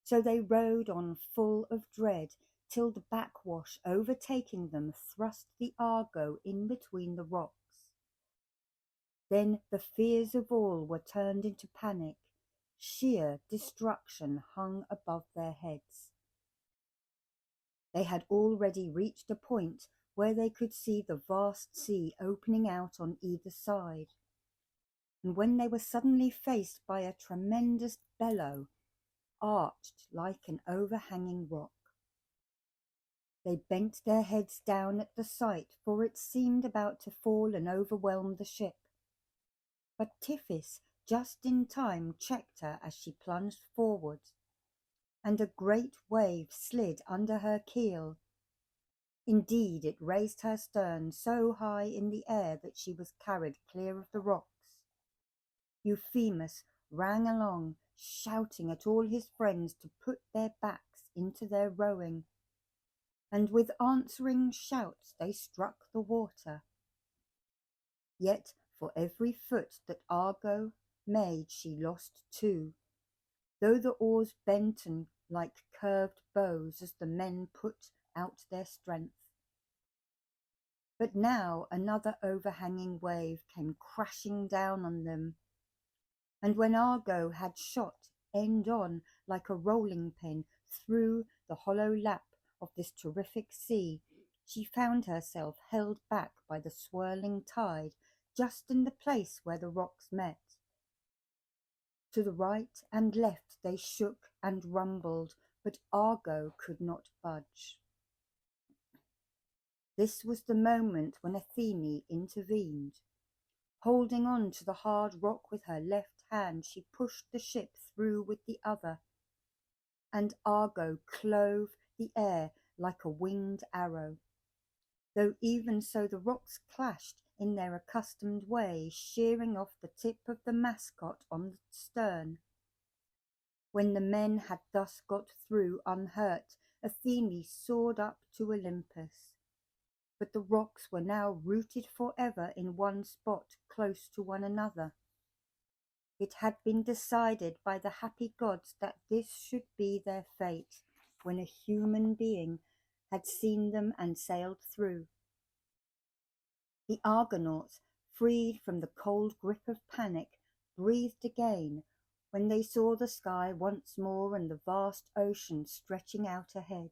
So they rowed on full of dread, till the backwash overtaking them thrust the Argo in between the rocks. Then the fears of all were turned into panic. Sheer destruction hung above their heads. They had already reached a point where they could see the vast sea opening out on either side, and when they were suddenly faced by a tremendous bellow, arched like an overhanging rock. They bent their heads down at the sight, for it seemed about to fall and overwhelm the ship. But Tiphys, just in time, checked her as she plunged forward, and a great wave slid under her keel. Indeed, it raised her stern so high in the air that she was carried clear of the rocks. Euphemus ran along, shouting at all his friends to put their backs into their rowing, and with answering shouts they struck the water. Yet for every foot that Argo made she lost 2, though the oars bent and like curved bows as the men put out their strength. But now another overhanging wave came crashing down on them, and when Argo had shot end on like a rolling pin through the hollow lap of this terrific sea, she found herself held back by the swirling tide just in the place where the rocks met. To the right and left they shook and rumbled, but Argo could not budge. This was the moment when Athene intervened. Holding on to the hard rock with her left hand, she pushed the ship through with the other, and Argo clove the air like a winged arrow. Though even so the rocks clashed in their accustomed way, shearing off the tip of the mascot on the stern. When the men had thus got through unhurt, Athene soared up to Olympus. But the rocks were now rooted forever in one spot close to one another. It had been decided by the happy gods that this should be their fate when a human being had seen them and sailed through. The Argonauts, freed from the cold grip of panic, breathed again when they saw the sky once more and the vast ocean stretching out ahead.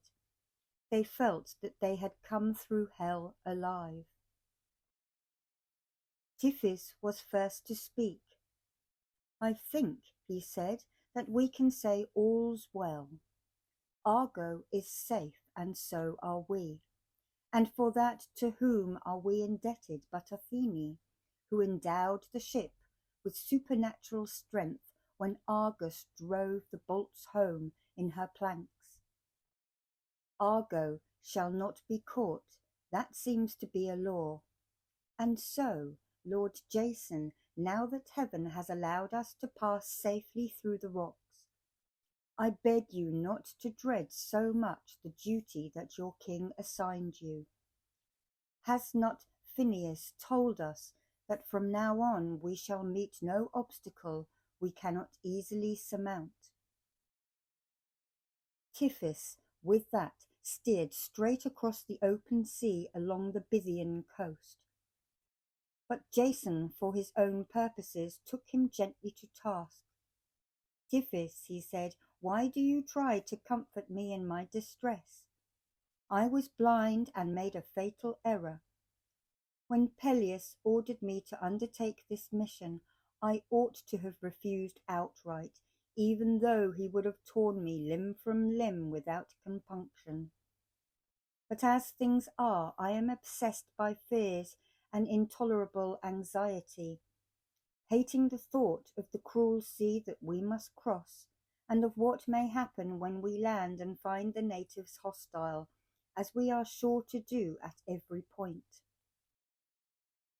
They felt that they had come through hell alive. Tiphys was first to speak. "I think," he said, "that we can say all's well. Argo is safe, and so are we. And for that to whom are we indebted but Athene, who endowed the ship with supernatural strength when Argus drove the bolts home in her planks? Argo shall not be caught, that seems to be a law. And so, Lord Jason, now that heaven has allowed us to pass safely through the rocks, I beg you not to dread so much the duty that your king assigned you. Has not Phineas told us that from now on we shall meet no obstacle we cannot easily surmount?" Tiphys, with that, steered straight across the open sea along the Bithynian coast. But Jason, for his own purposes, took him gently to task. "Tiphys," he said, "why do you try to comfort me in my distress? I was blind and made a fatal error. When Peleus ordered me to undertake this mission, I ought to have refused outright, even though he would have torn me limb from limb without compunction. But as things are, I am obsessed by fears and intolerable anxiety, hating the thought of the cruel sea that we must cross, and of what may happen when we land and find the natives hostile, as we are sure to do at every point.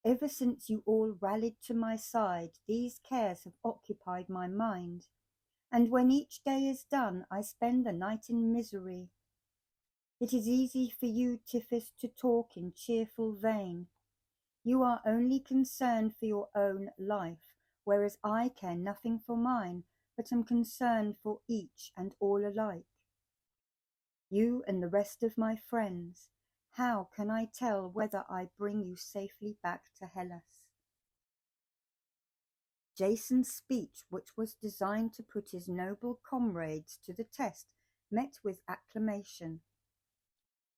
Ever since you all rallied to my side, these cares have occupied my mind, and when each day is done, I spend the night in misery. It is easy for you, Tiphys, to talk in cheerful vein. You are only concerned for your own life, whereas I care nothing for mine, but am concerned for each and all alike. You and the rest of my friends, how can I tell whether I bring you safely back to Hellas? Jason's speech, which was designed to put his noble comrades to the test, met with acclamation.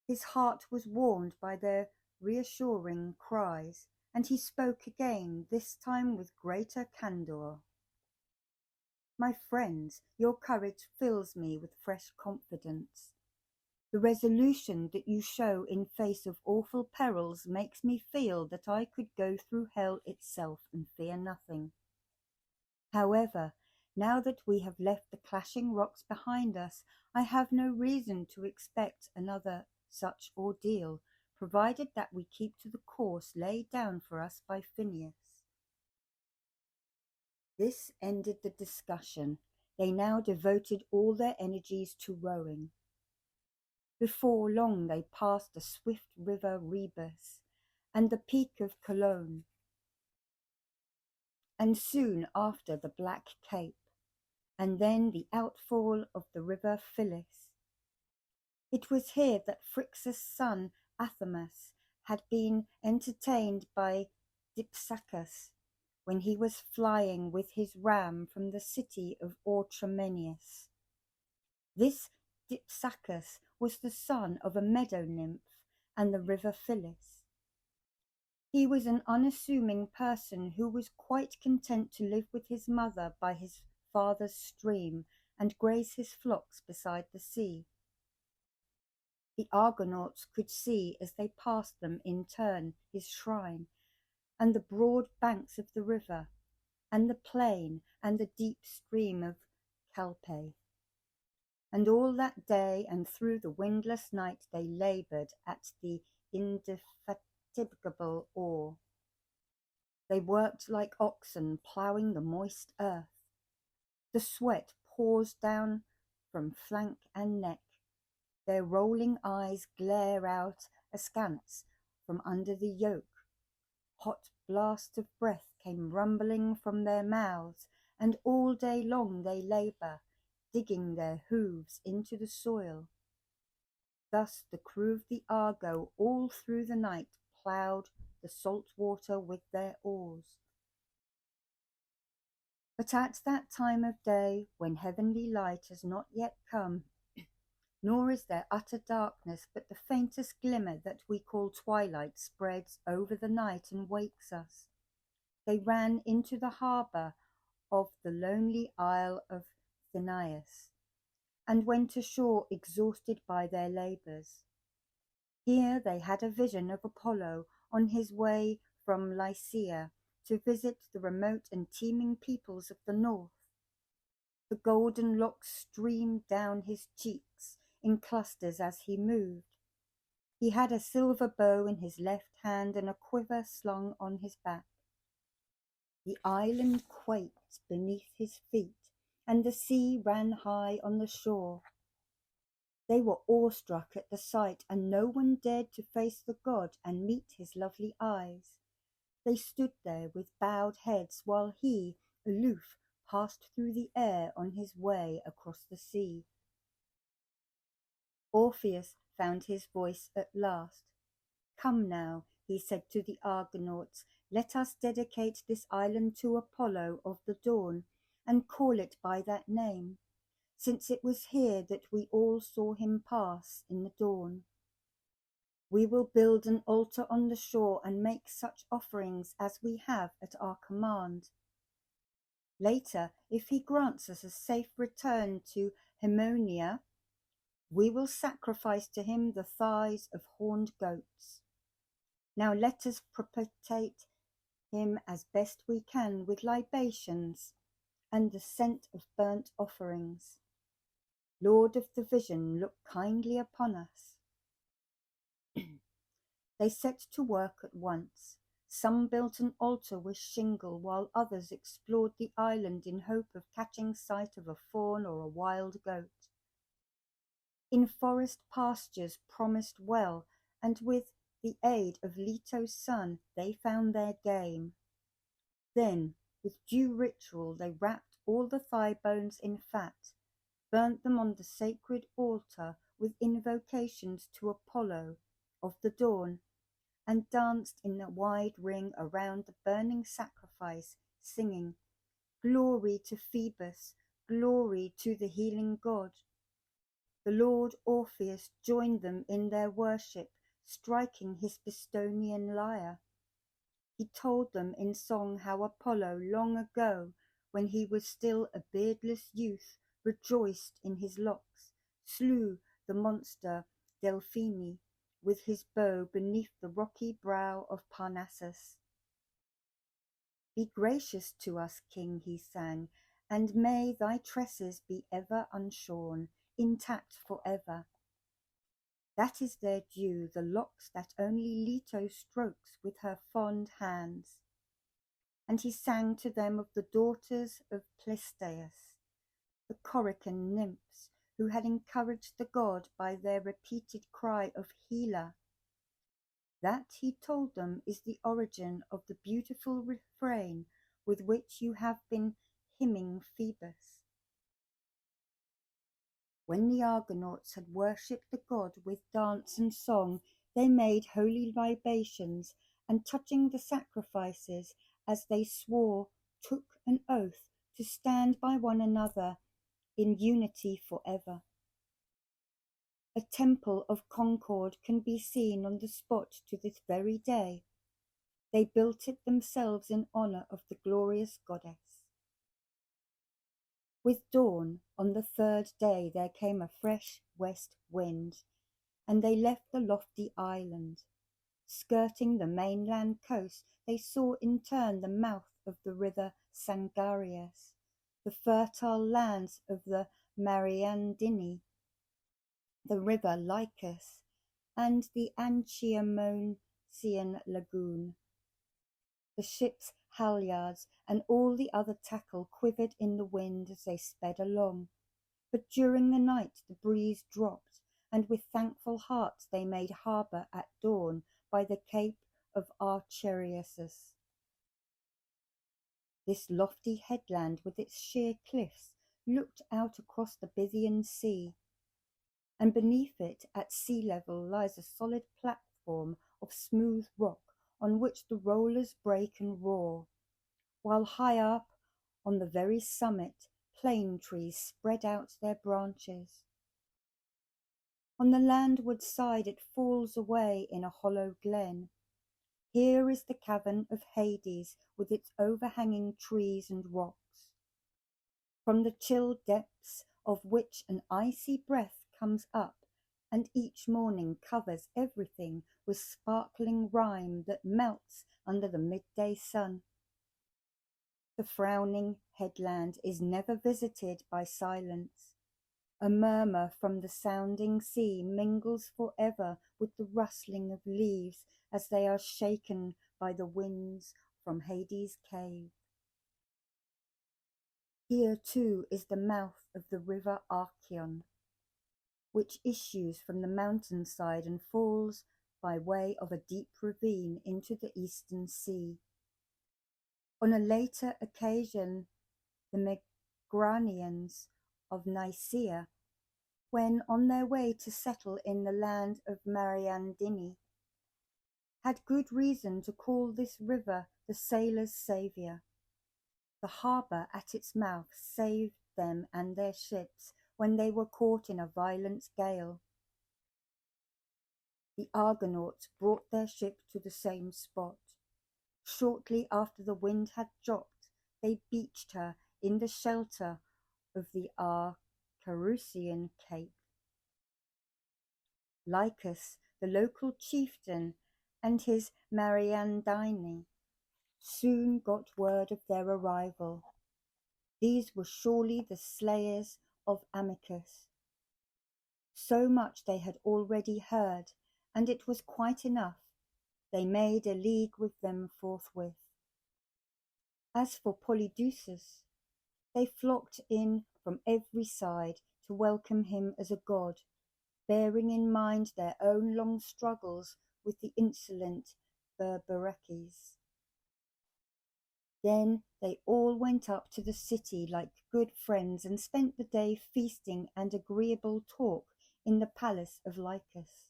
His heart was warmed by their reassuring cries, and he spoke again, this time with greater candour. My friends, your courage fills me with fresh confidence. The resolution that you show in face of awful perils makes me feel that I could go through hell itself and fear nothing. However, now that we have left the clashing rocks behind us, I have no reason to expect another such ordeal, provided that we keep to the course laid down for us by Phineas. This ended the discussion. They now devoted all their energies to rowing. Before long they passed the swift river Rhodes and the peak of Cologne, and soon after the Black Cape, and then the outfall of the river Phyllis. It was here that Phrixus' son Athamas had been entertained by Dipsacus when he was flying with his ram from the city of Orchomenius. This Dipsacus was the son of a meadow nymph and the river Phyllis. He was an unassuming person who was quite content to live with his mother by his father's stream and graze his flocks beside the sea. The Argonauts could see as they passed them in turn his shrine, and the broad banks of the river, and the plain and the deep stream of Calpe. And all that day and through the windless night they laboured at the indefatigable oar. They worked like oxen ploughing the moist earth. The sweat pours down from flank and neck. Their rolling eyes glare out askance from under the yoke. Hot blasts of breath came rumbling from their mouths, and all day long they labour, digging their hooves into the soil. Thus the crew of the Argo all through the night ploughed the salt water with their oars. But at that time of day, when heavenly light has not yet come, nor is there utter darkness, but the faintest glimmer that we call twilight spreads over the night and wakes us, they ran into the harbour of the lonely isle of Phineas, and went ashore exhausted by their labours. Here they had a vision of Apollo on his way from Lycia to visit the remote and teeming peoples of the north. The golden locks streamed down his cheeks in clusters as he moved. He had a silver bow in his left hand and a quiver slung on his back. The island quaked beneath his feet, and the sea ran high on the shore. They were awestruck at the sight, and no one dared to face the god and meet his lovely eyes. They stood there with bowed heads, while he, aloof, passed through the air on his way across the sea. Orpheus found his voice at last. "Come now," he said to the Argonauts, "let us dedicate this island to Apollo of the dawn, and call it by that name, since it was here that we all saw him pass in the dawn. We will build an altar on the shore and make such offerings as we have at our command. Later, if he grants us a safe return to Haemonia, we will sacrifice to him the thighs of horned goats. Now let us propitiate him as best we can with libations and the scent of burnt offerings. Lord of the vision, look kindly upon us." They set to work at once. Some built an altar with shingle, while others explored the island in hope of catching sight of a fawn or a wild goat. In forest pastures promised well, and with the aid of Leto's son they found their game. Then, with due ritual, they wrapped all the thigh bones in fat, burnt them on the sacred altar with invocations to Apollo of the dawn, and danced in a wide ring around the burning sacrifice, singing, "Glory to Phoebus, glory to the healing god." The Lord Orpheus joined them in their worship, striking his Bistonian lyre. He told them in song how Apollo long ago, when he was still a beardless youth, rejoiced in his locks, slew the monster Delphine with his bow beneath the rocky brow of Parnassus. "Be gracious to us, King," he sang, "and may thy tresses be ever unshorn, intact forever." That is their due, the locks that only Leto strokes with her fond hands. And he sang to them of the daughters of Pleisteius, the Corican nymphs, who had encouraged the god by their repeated cry of "Healer." That, he told them, is the origin of the beautiful refrain with which you have been hymning Phoebus. When the Argonauts had worshipped the god with dance and song, they made holy libations, and touching the sacrifices, as they swore, took an oath to stand by one another in unity forever. A temple of Concord can be seen on the spot to this very day. They built it themselves in honour of the glorious goddess. With dawn on the third day there came a fresh west wind, and they left the lofty island. Skirting the mainland coast, they saw in turn the mouth of the river Sangarius, the fertile lands of the Mariandyni, the river Lycus, and the Ancaeus lagoon. The ship's halyards and all the other tackle quivered in the wind as they sped along, but during the night the breeze dropped, and with thankful hearts they made harbour at dawn by the Cape of Archeriusus. This lofty headland with its sheer cliffs looked out across the Bithynian Sea, and beneath it at sea level lies a solid platform of smooth rock on which the rollers break and roar, while high up on the very summit plane trees spread out their branches. On the landward side it falls away in a hollow glen. Here is the cavern of Hades with its overhanging trees and rocks, from the chill depths of which an icy breath comes up, and each morning covers everything with sparkling rime that melts under the midday sun. The frowning headland is never visited by silence. A murmur from the sounding sea mingles forever with the rustling of leaves as they are shaken by the winds from Hades' cave. Here too is the mouth of the river Archeon, which issues from the mountainside and falls by way of a deep ravine into the eastern sea. On a later occasion, the Megranians of Nicaea, when on their way to settle in the land of Mariandyni, had good reason to call this river the sailors' saviour. The harbour at its mouth saved them and their ships when they were caught in a violent gale. The Argonauts brought their ship to the same spot. Shortly after the wind had dropped, they beached her in the shelter of the Arcarusian cape. Lycus, the local chieftain, and his Mariandyni soon got word of their arrival. These were surely the slayers of Amicus. So much they had already heard, and it was quite enough. They made a league with them forthwith. As for Polydeuces, they flocked in from every side to welcome him as a god, bearing in mind their own long struggles with the insolent Bebrycians. Then they all went up to the city like good friends and spent the day feasting and agreeable talk in the palace of Lycus.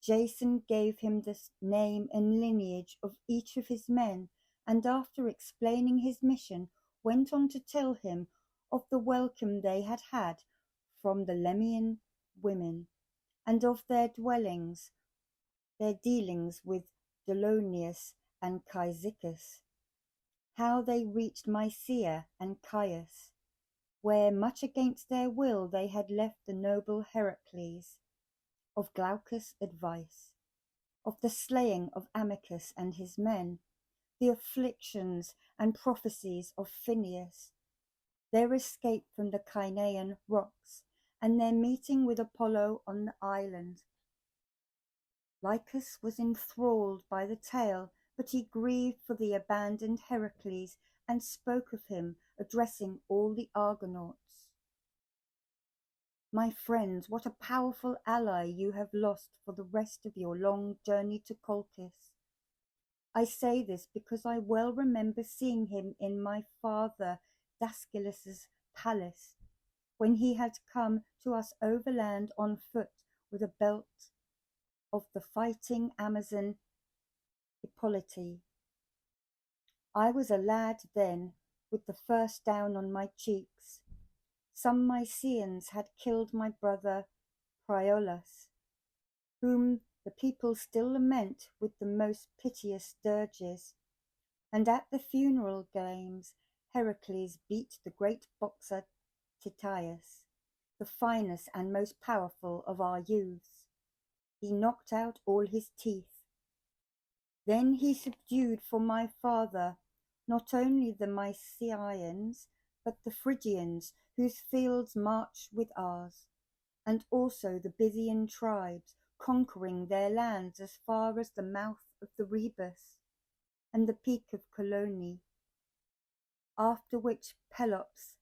Jason gave him the name and lineage of each of his men, and after explaining his mission, went on to tell him of the welcome they had had from the Lemnian women, and of their dealings with Apollonius and Cyzicus, how they reached Mysia and Ancaeus, where, much against their will, they had left the noble Heracles, of Glaucus' advice, of the slaying of Amicus and his men, the afflictions and prophecies of Phineas, their escape from the Chinean rocks, and their meeting with Apollo on the island. Lycus was enthralled by the tale, but he grieved for the abandoned Heracles and spoke of him, addressing all the Argonauts. My friends, what a powerful ally you have lost for the rest of your long journey to Colchis. I say this because I well remember seeing him in my father Dascylus' palace, when he had come to us overland on foot with a belt of the fighting Amazon Hippolyte. I was a lad then, with the first down on my cheeks. Some Mysians had killed my brother Priolus, whom the people still lament with the most piteous dirges, and at the funeral games Heracles beat the great boxer Tiphys, the finest and most powerful of our youths. He knocked out all his teeth. Then he subdued for my father not only the Mysians, but the Phrygians, whose fields march with ours, and also the Bithynian tribes, conquering their lands as far as the mouth of the Rebus and the peak of Colchis, after which Pelops,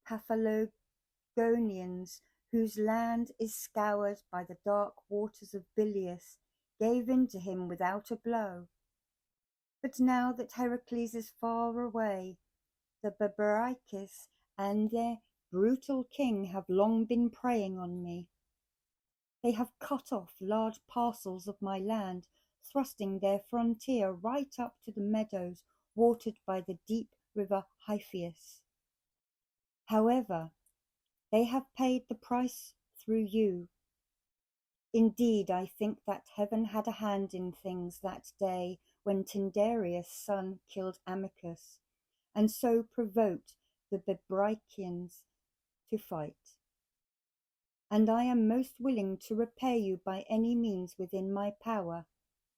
Paphlagonians, whose land is scoured by the dark waters of Bilius, gave in to him without a blow. But now that Heracles is far away, the Bebrycians and their brutal king have long been preying on me. They have cut off large parcels of my land, thrusting their frontier right up to the meadows watered by the deep river Tiphys. However, they have paid the price through you. Indeed, I think that heaven had a hand in things that day when Tyndareus' son killed Amicus, and so provoked the Bebrycians to fight. And I am most willing to repay you by any means within my power.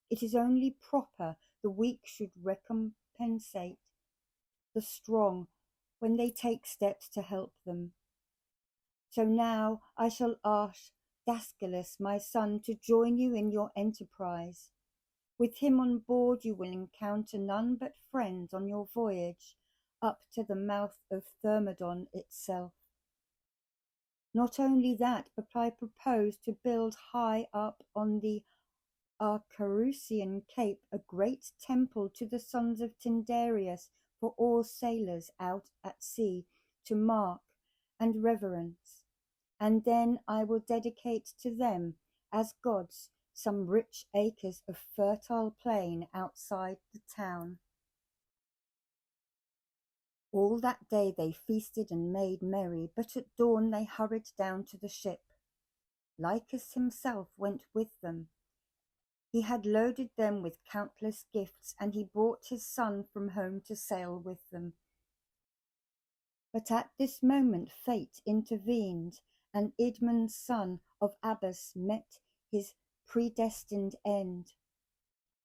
It is only proper the weak should recompensate the strong when they take steps to help them. So now I shall ask Dascylus, my son, to join you in your enterprise. With him on board you will encounter none but friends on your voyage up to the mouth of Thermodon itself. Not only that, but I propose to build high up on the Arcarusian Cape a great temple to the sons of Tyndareus for all sailors out at sea to mark and reverence, and then I will dedicate to them as gods some rich acres of fertile plain outside the town. All that day they feasted and made merry, but at dawn they hurried down to the ship. Lycus himself went with them. He had loaded them with countless gifts, and he brought his son from home to sail with them. But at this moment fate intervened, and Idmon, son of Abas, met his predestined end.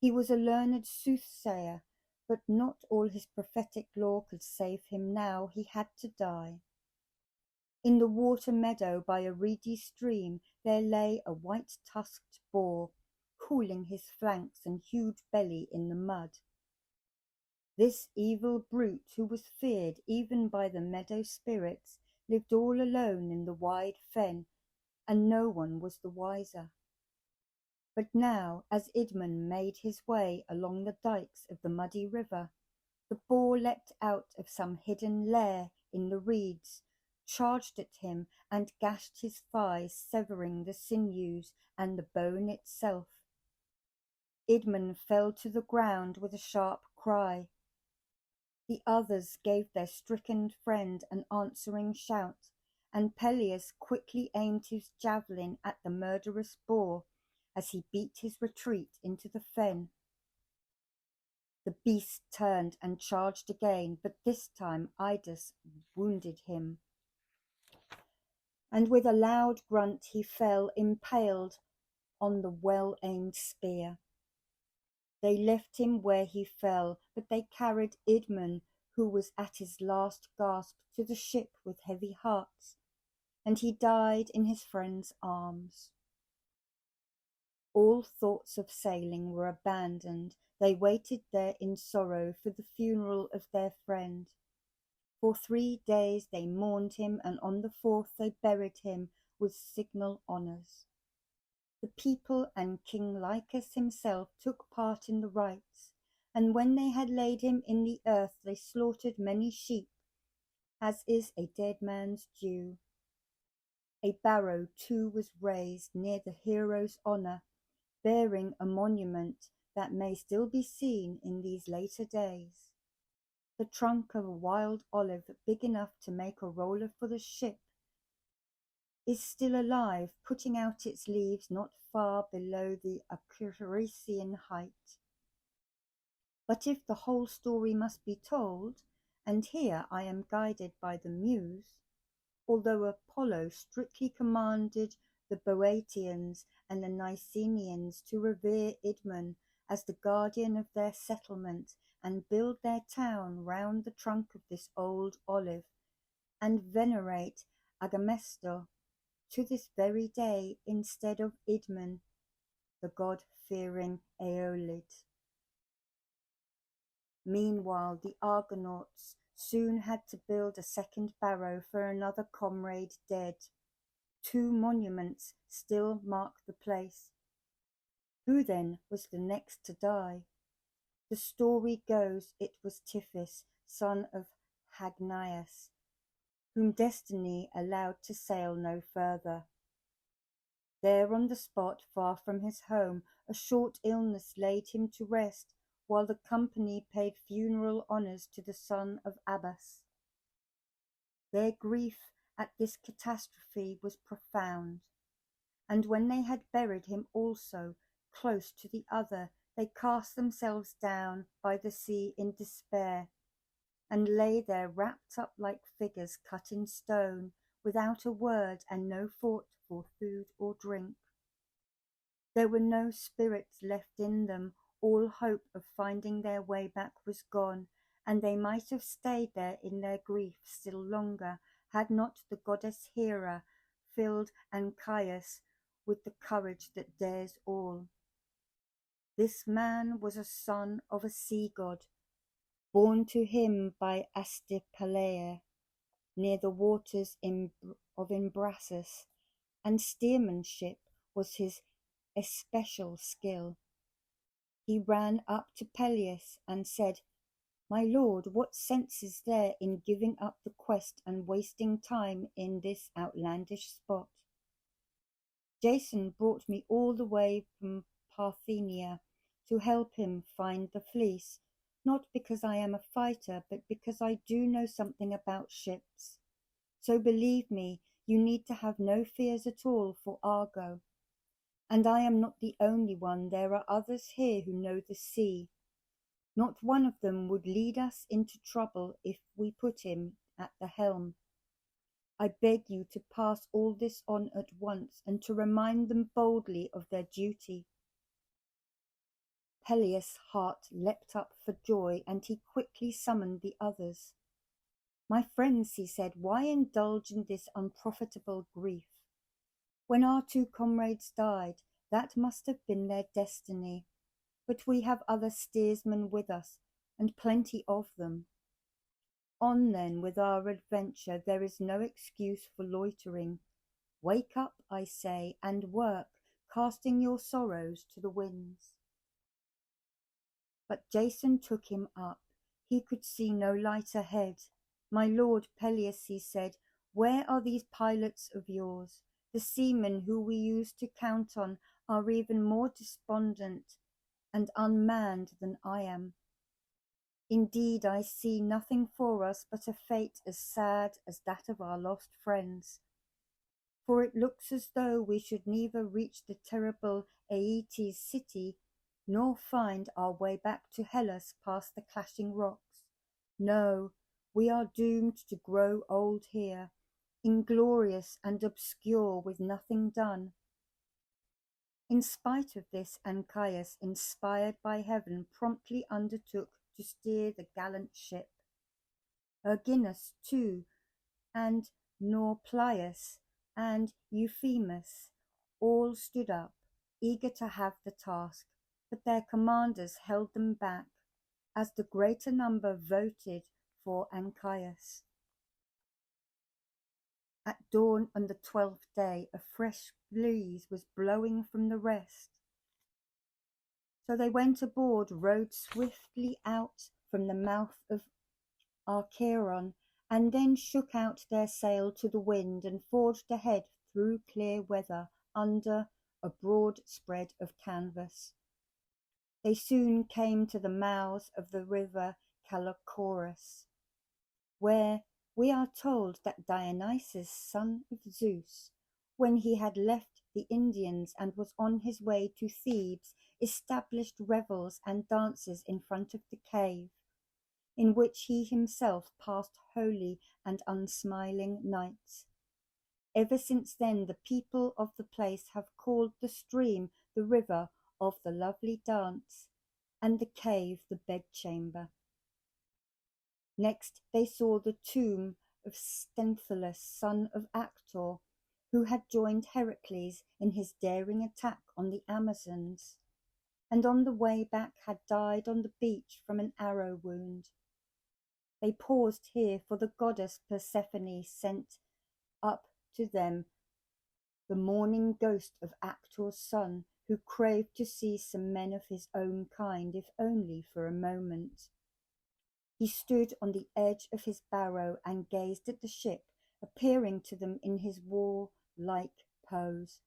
He was a learned soothsayer, but not all his prophetic lore could save him now. He had to die. In the water meadow by a reedy stream there lay a white-tusked boar, cooling his flanks and huge belly in the mud. This evil brute, who was feared even by the meadow spirits, lived all alone in the wide fen, and no one was the wiser. But now, as Idmon made his way along the dikes of the muddy river, the boar leapt out of some hidden lair in the reeds, charged at him, and gashed his thighs, severing the sinews and the bone itself. Idmon fell to the ground with a sharp cry. The others gave their stricken friend an answering shout, and Peleus quickly aimed his javelin at the murderous boar as he beat his retreat into the fen. The beast turned and charged again, but this time Idas wounded him, and with a loud grunt he fell impaled on the well-aimed spear. They left him where he fell, but they carried Idmon, who was at his last gasp, to the ship with heavy hearts, and he died in his friend's arms. All thoughts of sailing were abandoned. They waited there in sorrow for the funeral of their friend. For 3 days they mourned him, and on the 4th they buried him with signal honours. The people and King Lycus himself took part in the rites, and when they had laid him in the earth they slaughtered many sheep, as is a dead man's due. A barrow too was raised near the hero's honour, bearing a monument that may still be seen in these later days. The trunk of a wild olive big enough to make a roller for the ship is still alive, putting out its leaves not far below the Apollonian height. But if the whole story must be told, and here I am guided by the Muse, although Apollo strictly commanded the Boeotians and the Mycenaeans to revere Idmon as the guardian of their settlement and build their town round the trunk of this old olive, and venerate Agamestor to this very day instead of Idmon, the god-fearing Aeolid. Meanwhile, the Argonauts soon had to build a second barrow for another comrade dead. 2 monuments still mark the place. Who then was the next to die? The story goes it was Tiphys, son of Ancaeus, whom destiny allowed to sail no further. There on the spot, far from his home, a short illness laid him to rest, while the company paid funeral honours to the son of Abbas. Their grief at this catastrophe was profound, and when they had buried him also, close to the other, they cast themselves down by the sea in despair, and lay there wrapped up like figures cut in stone, without a word and no thought for food or drink. There were no spirits left in them, all hope of finding their way back was gone, and they might have stayed there in their grief still longer, had not the goddess Hera filled Ancaeus with the courage that dares all. This man was a son of a sea god, born to him by Palera, near the waters of Imbrasus, and steersmanship was his especial skill. He ran up to Peleus and said, "My lord, what sense is there in giving up the quest and wasting time in this outlandish spot? Jason brought me all the way from Parthenia to help him find the fleece, not because I am a fighter, but because I do know something about ships. So believe me, you need to have no fears at all for Argo. And I am not the only one. There are others here who know the sea. Not one of them would lead us into trouble if we put him at the helm. I beg you to pass all this on at once and to remind them boldly of their duty." Peleus' heart leapt up for joy, and he quickly summoned the others. "My friends," he said, "why indulge in this unprofitable grief? When our 2 comrades died, that must have been their destiny. But we have other steersmen with us, and plenty of them. On then with our adventure, there is no excuse for loitering. Wake up, I say, and work, casting your sorrows to the winds. But Jason took him up. He could see no light ahead. My lord Peleus, he said, where are these pilots of yours? The seamen who we used to count on are even more despondent and unmanned than I am. Indeed, I see nothing for us but a fate as sad as that of our lost friends. For it looks as though we should neither reach the terrible Aeetes city, nor find our way back to Hellas past the clashing rocks. No, we are doomed to grow old here, inglorious and obscure with nothing done. In spite of this, Ancaeus, inspired by heaven, promptly undertook to steer the gallant ship. Erginus, too, and Norplius, and Euphemus, all stood up, eager to have the task, but their commanders held them back, as the greater number voted for Ancaeus. At dawn on the 12th day, a fresh breeze was blowing from the west. So they went aboard, rowed swiftly out from the mouth of Archeron, and then shook out their sail to the wind and forged ahead through clear weather under a broad spread of canvas. They soon came to the mouths of the river Callichorus, where we are told that Dionysus, son of Zeus, when he had left the Indians and was on his way to Thebes, established revels and dances in front of the cave, in which he himself passed holy and unsmiling nights. Ever since then the people of the place have called the stream the river of the lovely dance, and the cave the bedchamber. Next they saw the tomb of Sthenelus, son of Actor, who had joined Heracles in his daring attack on the Amazons, and on the way back had died on the beach from an arrow wound. They paused here, for the goddess Persephone sent up to them the mourning ghost of Actor's son, who craved to see some men of his own kind, if only for a moment. He stood on the edge of his barrow and gazed at the ship, appearing to them in his warlike pose,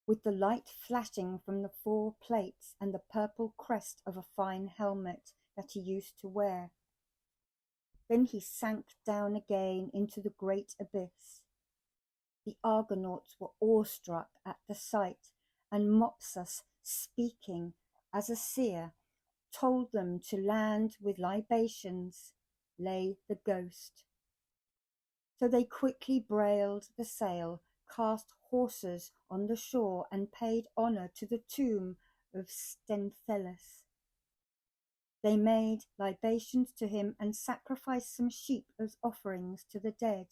with the light flashing from the 4 plates and the purple crest of a fine helmet that he used to wear. Then he sank down again into the great abyss. The Argonauts were awestruck at the sight, and Mopsus, speaking as a seer, told them to land with libations lay the ghost. So they quickly brailed the sail, cast horses on the shore, and paid honour to the tomb of Sthenelus. They made libations to him and sacrificed some sheep as offerings to the dead.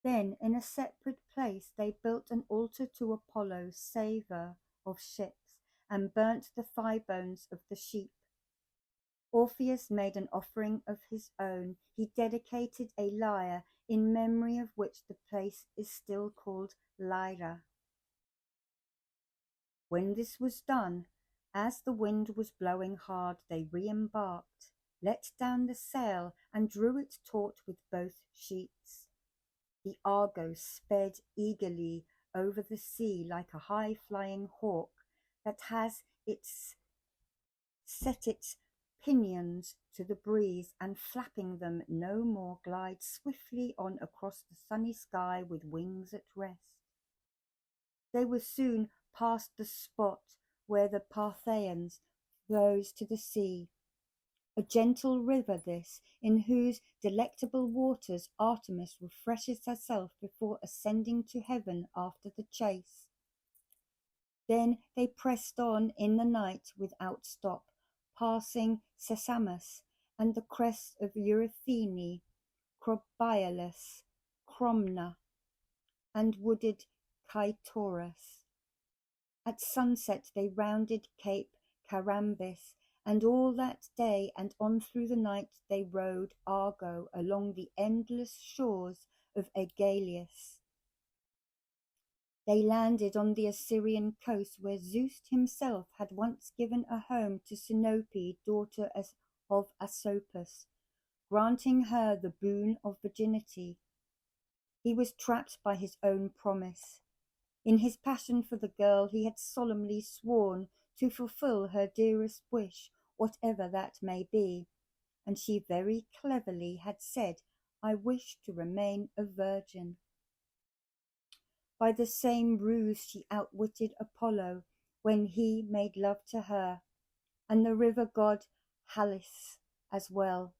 Then, in a separate place, they built an altar to Apollo, saver of ships, and burnt the thigh bones of the sheep. Orpheus made an offering of his own. He dedicated a lyre, in memory of which the place is still called Lyre. When this was done, as the wind was blowing hard, they re-embarked, let down the sail, and drew it taut with both sheets. The Argo sped eagerly over the sea like a high-flying hawk that has set its pinions to the breeze, and flapping them no more glides swiftly on across the sunny sky with wings at rest. They were soon past the spot where the Parthians flows to the sea, a gentle river this, in whose delectable waters Artemis refreshes herself before ascending to heaven after the chase. Then they pressed on in the night without stop, passing Sesamus and the crest of Eurythene, Crobialus, Cromna, and wooded Caetorus. At sunset they rounded Cape Carambis, and all that day and on through the night they rowed Argo along the endless shores of Aegalus, They landed on the Assyrian coast, where Zeus himself had once given a home to Sinope, daughter of Asopus, granting her the boon of virginity. He was trapped by his own promise. In his passion for the girl, he had solemnly sworn to fulfill her dearest wish, whatever that may be, and she very cleverly had said, "I wish to remain a virgin." By the same ruse she outwitted Apollo when he made love to her, and the river god Halys as well.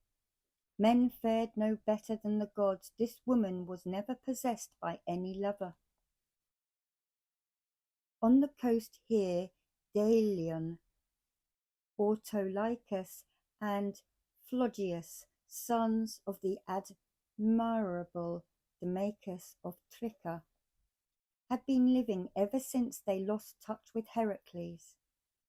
Men fared no better than the gods. This woman was never possessed by any lover. On the coast here, Delion, Autolycus, and Phlogius, sons of the admirable Demachus of Tricca, had been living ever since they lost touch with Heracles.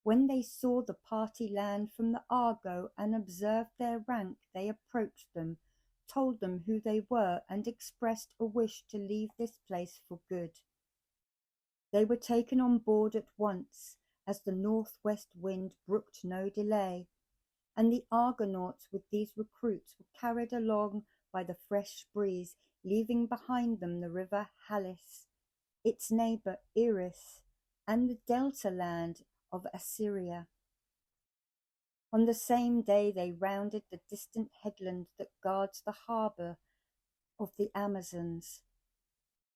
When they saw the party land from the Argo and observed their rank, they approached them, told them who they were, and expressed a wish to leave this place for good. They were taken on board at once, as the northwest wind brooked no delay, and the Argonauts with these recruits were carried along by the fresh breeze, leaving behind them the river Halys, its neighbour Eris, and the delta land of Assyria. On the same day they rounded the distant headland that guards the harbour of the Amazons.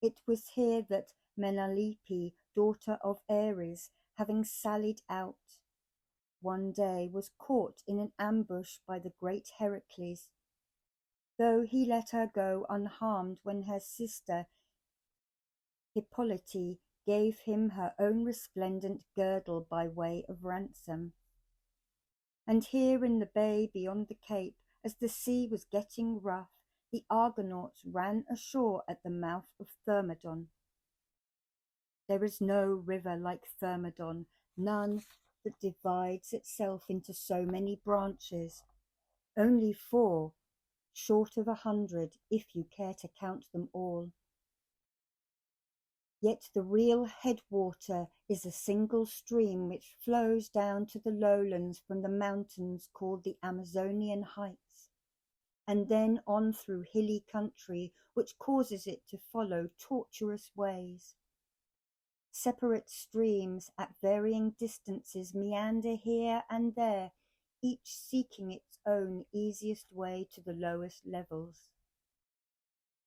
It was here that Menalippe, daughter of Ares, having sallied out one day, was caught in an ambush by the great Heracles, though he let her go unharmed when her sister Hippolyte gave him her own resplendent girdle by way of ransom. And here in the bay beyond the cape, as the sea was getting rough, the Argonauts ran ashore at the mouth of Thermodon. There is no river like Thermodon, none that divides itself into so many branches, only 4, short of 100, if you care to count them all. Yet the real headwater is a single stream which flows down to the lowlands from the mountains called the Amazonian Heights, and then on through hilly country which causes it to follow tortuous ways. Separate streams at varying distances meander here and there, each seeking its own easiest way to the lowest levels.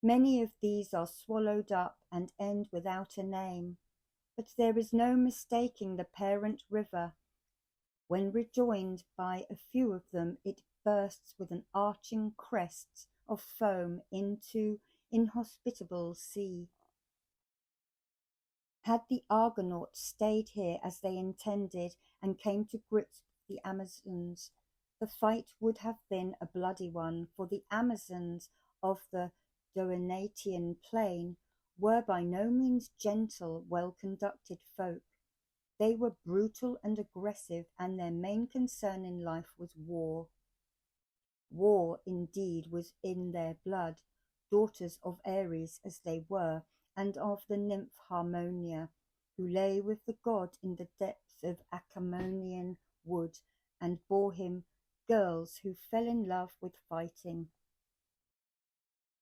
Many of these are swallowed up and end without a name, but there is no mistaking the parent river. When rejoined by a few of them, it bursts with an arching crest of foam into inhospitable sea. Had the Argonauts stayed here as they intended and came to grips with the Amazons, the fight would have been a bloody one, for the Amazons of the Doenatian plain were by no means gentle, well-conducted folk. They were brutal and aggressive, and their main concern in life was war. War, indeed, was in their blood, daughters of Ares as they were, and of the nymph Harmonia, who lay with the god in the depths of Achaemonian wood, and bore him girls who fell in love with fighting.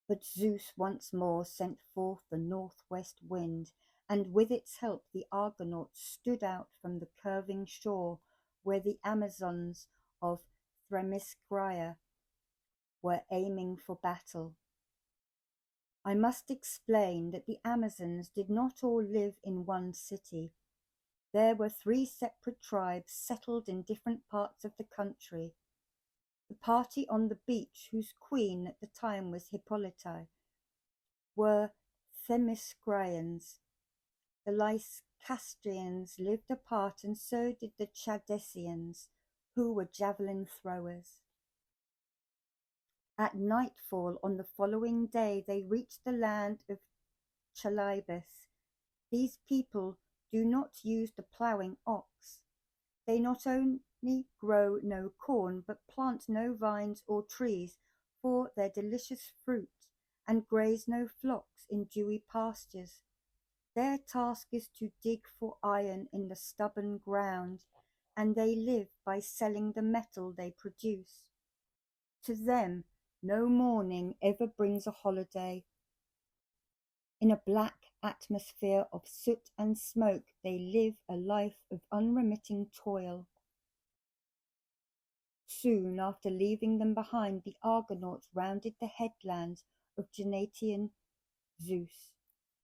But Zeus once more sent forth the northwest wind, and with its help the Argonauts stood out from the curving shore where the Amazons of Themyscira were aiming for battle. I must explain that the Amazons did not all live in one city. There were 3 separate tribes settled in different parts of the country. The party on the beach, whose queen at the time was Hippolyte, were Themyscrians. The Lycastrians lived apart, and so did the Chadesians, who were javelin throwers. At nightfall on the following day they reached the land of Chalybis. These people do not use the ploughing ox. They not only grow no corn, but plant no vines or trees for their delicious fruit, and graze no flocks in dewy pastures. Their task is to dig for iron in the stubborn ground, and they live by selling the metal they produce. To them, no morning ever brings a holiday. In a black atmosphere of soot and smoke, they live a life of unremitting toil. Soon after leaving them behind, the Argonauts rounded the headlands of Genetian Zeus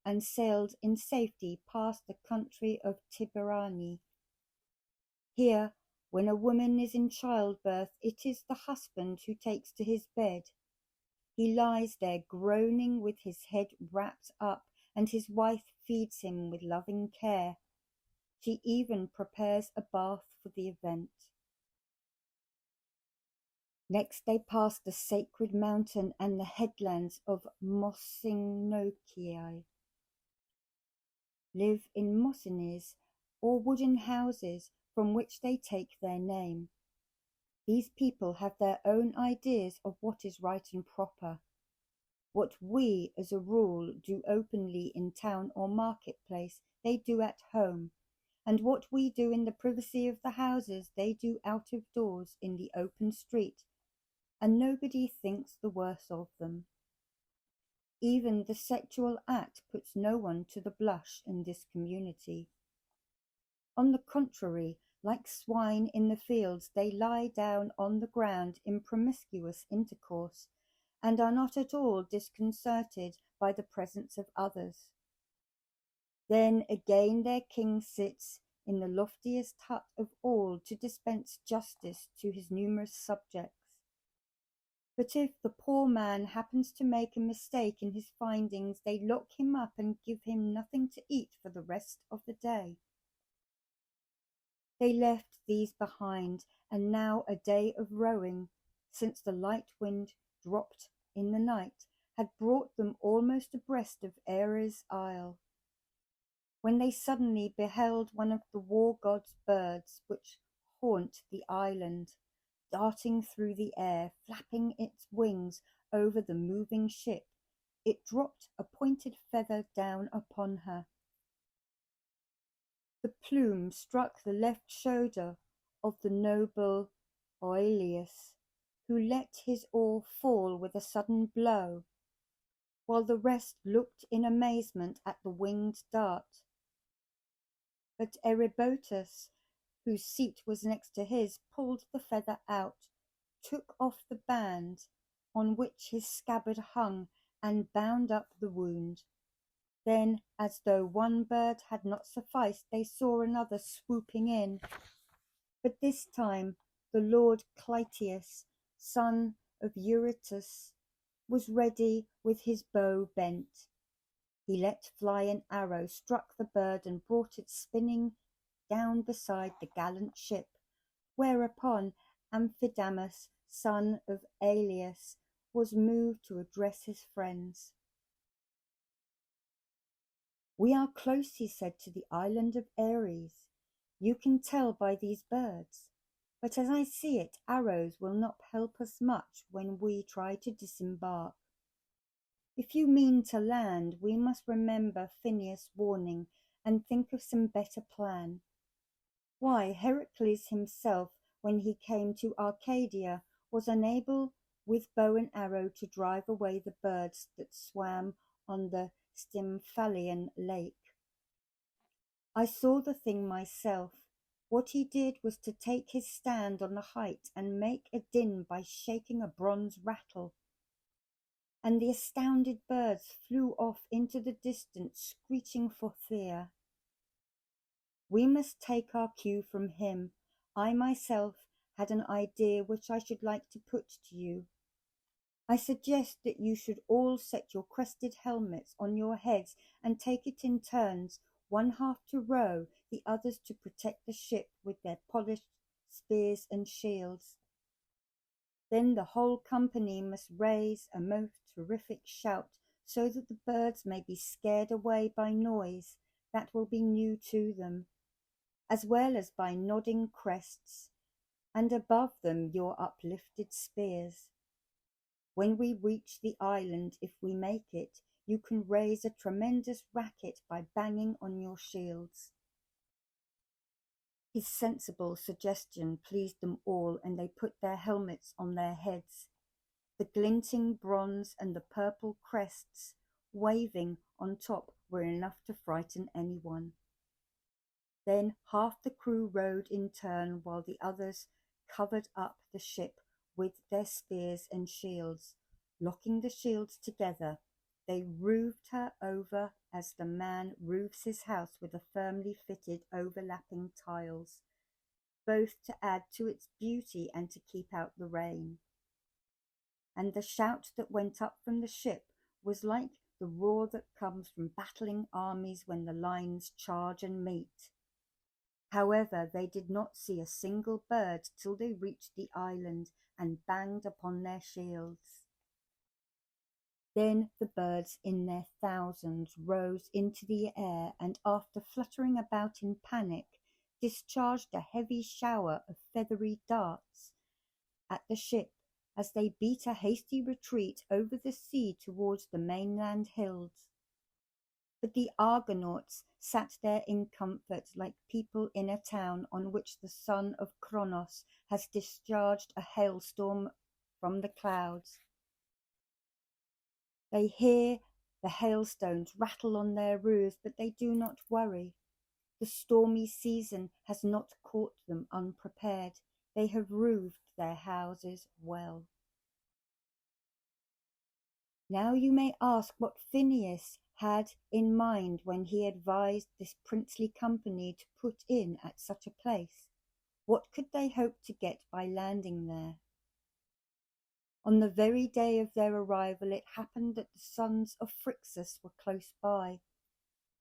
and sailed in safety past the country of Tiberani. Here, when a woman is in childbirth, it is the husband who takes to his bed. He lies there groaning with his head wrapped up, and his wife feeds him with loving care. She even prepares a bath for the event. Next they passed the sacred mountain and the headlands of Mossynoeci. Live in mosines, or wooden houses, from which they take their name. These people have their own ideas of what is right and proper. What we, as a rule, do openly in town or marketplace, they do at home, and what we do in the privacy of the houses, they do out of doors in the open street, and nobody thinks the worse of them. Even the sexual act puts no one to the blush in this community. On the contrary, like swine in the fields, they lie down on the ground in promiscuous intercourse, and are not at all disconcerted by the presence of others. Then again their king sits in the loftiest hut of all to dispense justice to his numerous subjects. But if the poor man happens to make a mistake in his findings, they lock him up and give him nothing to eat for the rest of the day. They left these behind, and now a day of rowing, since the light wind dropped in the night, had brought them almost abreast of Ares' isle, when they suddenly beheld one of the war god's birds which haunt the island, darting through the air, flapping its wings over the moving ship. It dropped a pointed feather down upon her. The plume struck the left shoulder of the noble Oileus, who let his oar fall with a sudden blow, while the rest looked in amazement at the winged dart. But Erybotus, whose seat was next to his, pulled the feather out, took off the band on which his scabbard hung, and bound up the wound. Then, as though one bird had not sufficed, they saw another swooping in. But this time the lord Clytius, son of Eurytus, was ready with his bow bent. He let fly an arrow, struck the bird, and brought it spinning down beside the gallant ship, whereupon Amphidamas, son of Aeolus, was moved to address his friends. "We are close," he said, "to the island of Ares. You can tell by these birds. But as I see it, arrows will not help us much when we try to disembark. If you mean to land, we must remember Phineas' warning and think of some better plan. Why, Heracles himself, when he came to Arcadia, was unable with bow and arrow to drive away the birds that swam on the Stymphalian lake. I saw the thing myself. What he did was to take his stand on the height and make a din by shaking a bronze rattle. And the astounded birds flew off into the distance, screeching for fear. We must take our cue from him. I myself had an idea which I should like to put to you. I suggest that you should all set your crested helmets on your heads and take it in turns, one half to row, the others to protect the ship with their polished spears and shields. Then the whole company must raise a most terrific shout, so that the birds may be scared away by noise that will be new to them, as well as by nodding crests, and above them your uplifted spears. When we reach the island, if we make it, you can raise a tremendous racket by banging on your shields." His sensible suggestion pleased them all, and they put their helmets on their heads. The glinting bronze and the purple crests waving on top were enough to frighten anyone. Then half the crew rowed in turn, while the others covered up the ship with their spears and shields. Locking the shields together, they roofed her over as the man roofs his house with the firmly fitted overlapping tiles, both to add to its beauty and to keep out the rain. And the shout that went up from the ship was like the roar that comes from battling armies when the lines charge and meet. However, they did not see a single bird till they reached the island and banged upon their shields. Then the birds in their thousands rose into the air, and after fluttering about in panic, discharged a heavy shower of feathery darts at the ship as they beat a hasty retreat over the sea towards the mainland hills. But the Argonauts sat there in comfort, like people in a town on which the son of Kronos has discharged a hailstorm from the clouds. They hear the hailstones rattle on their roofs, but they do not worry. The stormy season has not caught them unprepared. They have roofed their houses well. Now you may ask what Phineas had in mind when he advised this princely company to put in at such a place. What could they hope to get by landing there? On the very day of their arrival, it happened that the sons of Phrixus were close by.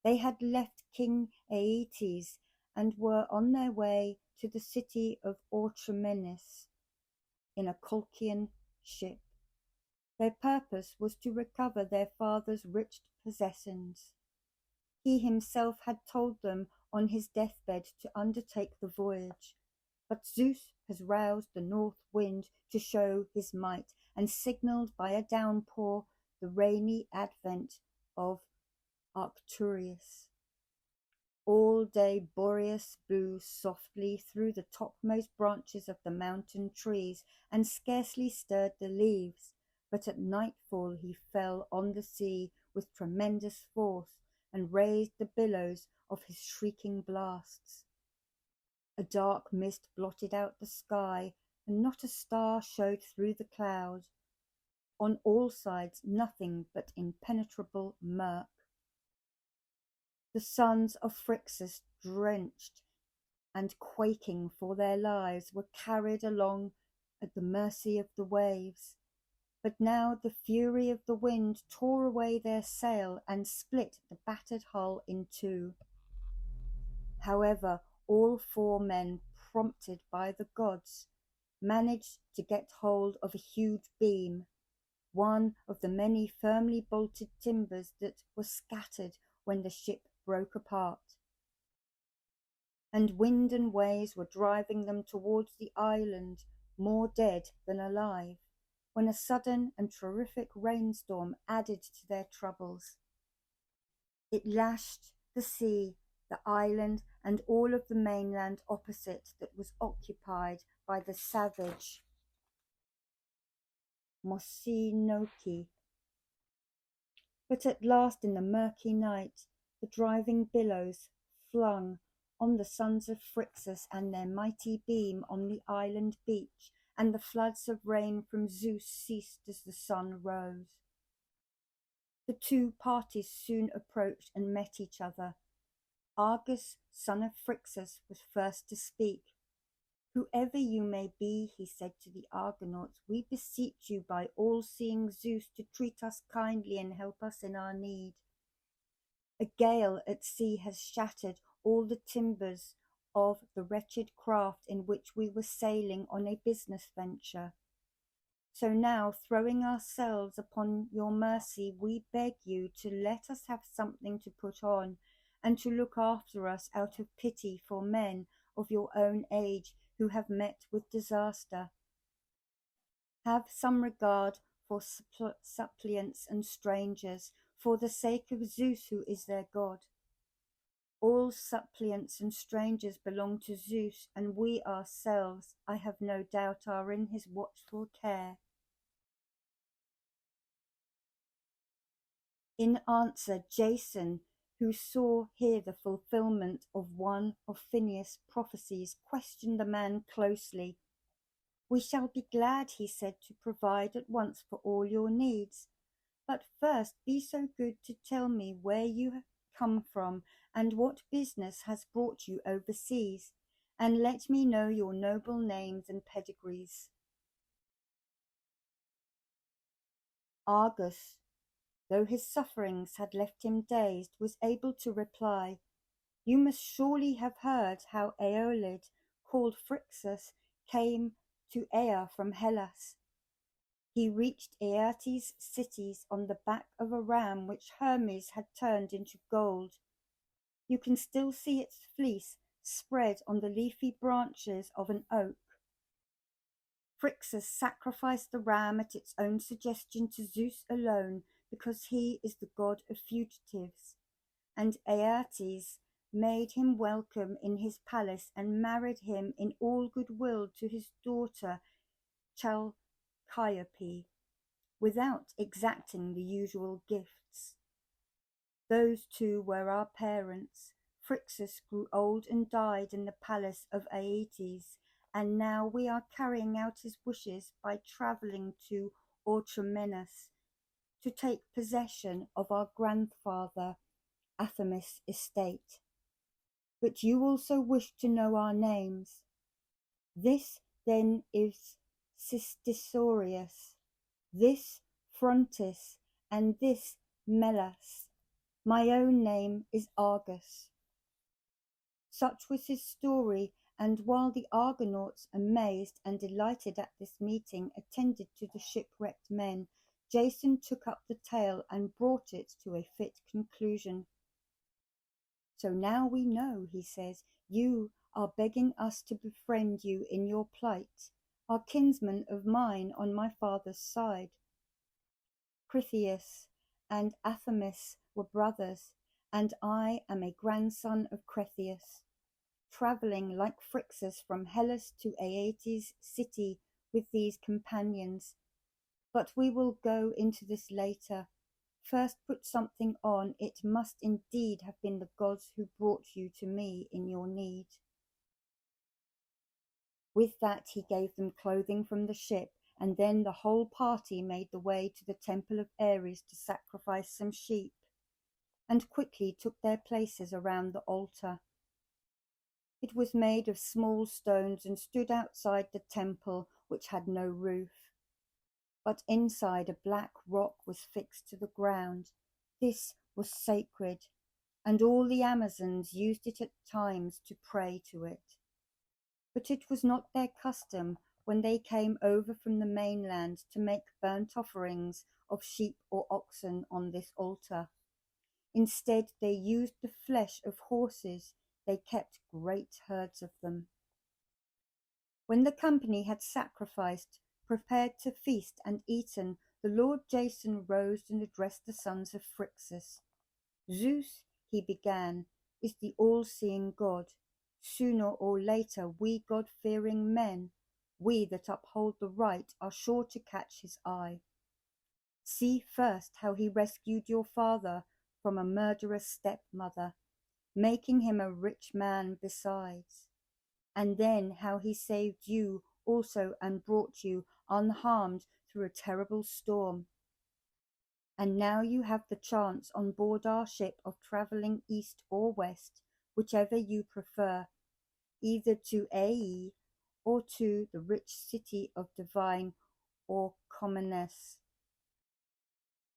They had left King Aeetes and were on their way to the city of Orchomenus in a Colchian ship. Their purpose was to recover their father's rich possessions. He himself had told them on his deathbed to undertake the voyage, but Zeus has roused the north wind to show his might, and signalled by a downpour the rainy advent of Arcturus. All day Boreas blew softly through the topmost branches of the mountain trees, and scarcely stirred the leaves, but at nightfall he fell on the sea with tremendous force, and raised the billows of his shrieking blasts. A dark mist blotted out the sky, and not a star showed through the clouds. On all sides nothing but impenetrable murk. The sons of Phrixus, drenched and quaking for their lives, were carried along at the mercy of the waves. But now the fury of the wind tore away their sail and split the battered hull in two. However, all four men, prompted by the gods, managed to get hold of a huge beam, one of the many firmly bolted timbers that were scattered when the ship broke apart. And wind and waves were driving them towards the island, more dead than alive, when a sudden and terrific rainstorm added to their troubles. It lashed the sea, the island, and all of the mainland opposite that was occupied by the savage Mossynoeci. But at last, in the murky night, the driving billows flung on the sons of Phrixus and their mighty beam on the island beach, and the floods of rain from Zeus ceased as the sun rose. The two parties soon approached and met each other. Argus, son of Phrixus, was first to speak. "Whoever you may be," he said to the Argonauts, "we beseech you by all-seeing Zeus to treat us kindly and help us in our need. A gale at sea has shattered all the timbers of the wretched craft in which we were sailing on a business venture. So now, throwing ourselves upon your mercy, we beg you to let us have something to put on, and to look after us out of pity for men of your own age who have met with disaster. Have some regard for suppliants and strangers, for the sake of Zeus, who is their god. All suppliants and strangers belong to Zeus, and we ourselves, I have no doubt, are in his watchful care. In answer, Jason, who saw here the fulfillment of one of Phineas' prophecies, questioned the man closely. "We shall be glad," he said, "to provide at once for all your needs. But first be so good to tell me where you have come from and what business has brought you overseas, and let me know your noble names and pedigrees." Argus, though his sufferings had left him dazed, was able to reply, "You must surely have heard how Aeolid, called Phrixus, came to Aea from Hellas. He reached Aeetes' cities on the back of a ram which Hermes had turned into gold. You can still see its fleece spread on the leafy branches of an oak. Phrixus sacrificed the ram at its own suggestion to Zeus alone, because he is the god of fugitives, and Aeetes made him welcome in his palace and married him in all goodwill to his daughter Chalciope, without exacting the usual gifts. Those two were our parents. Phrixus grew old and died in the palace of Aeetes, and now we are carrying out his wishes by travelling to Orchomenus to take possession of our grandfather Athamas' estate. But you also wish to know our names. This then is Cistisorius, this Phrontis, and this Melas. My own name is Argus." Such was his story, and while the Argonauts, amazed and delighted at this meeting, attended to the shipwrecked men, Jason took up the tale and brought it to a fit conclusion. "So now we know," he says, "you are begging us to befriend you in your plight, are kinsmen of mine on my father's side. Cretheus and Athamas were brothers, and I am a grandson of Cretheus, travelling like Phrixus from Hellas to Aeetes' city with these companions. But we will go into this later. First put something on. It must indeed have been the gods who brought you to me in your need." With that he gave them clothing from the ship, and then the whole party made the way to the temple of Ares to sacrifice some sheep, and quickly took their places around the altar. It was made of small stones and stood outside the temple, which had no roof. But inside a black rock was fixed to the ground. This was sacred, and all the Amazons used it at times to pray to it. But it was not their custom, when they came over from the mainland, to make burnt offerings of sheep or oxen on this altar. Instead, they used the flesh of horses. They kept great herds of them. When the company had sacrificed, prepared to feast and eaten, the Lord Jason rose and addressed the sons of Phrixus. "Zeus," he began, "is the all-seeing God. Sooner or later, we God-fearing men, we that uphold the right, are sure to catch his eye. See first how he rescued your father from a murderous stepmother, making him a rich man besides, and then how he saved you also and brought you unharmed through a terrible storm. And now you have the chance on board our ship of travelling east or west, whichever you prefer, either to Aea or to the rich city of divine Orchomenus.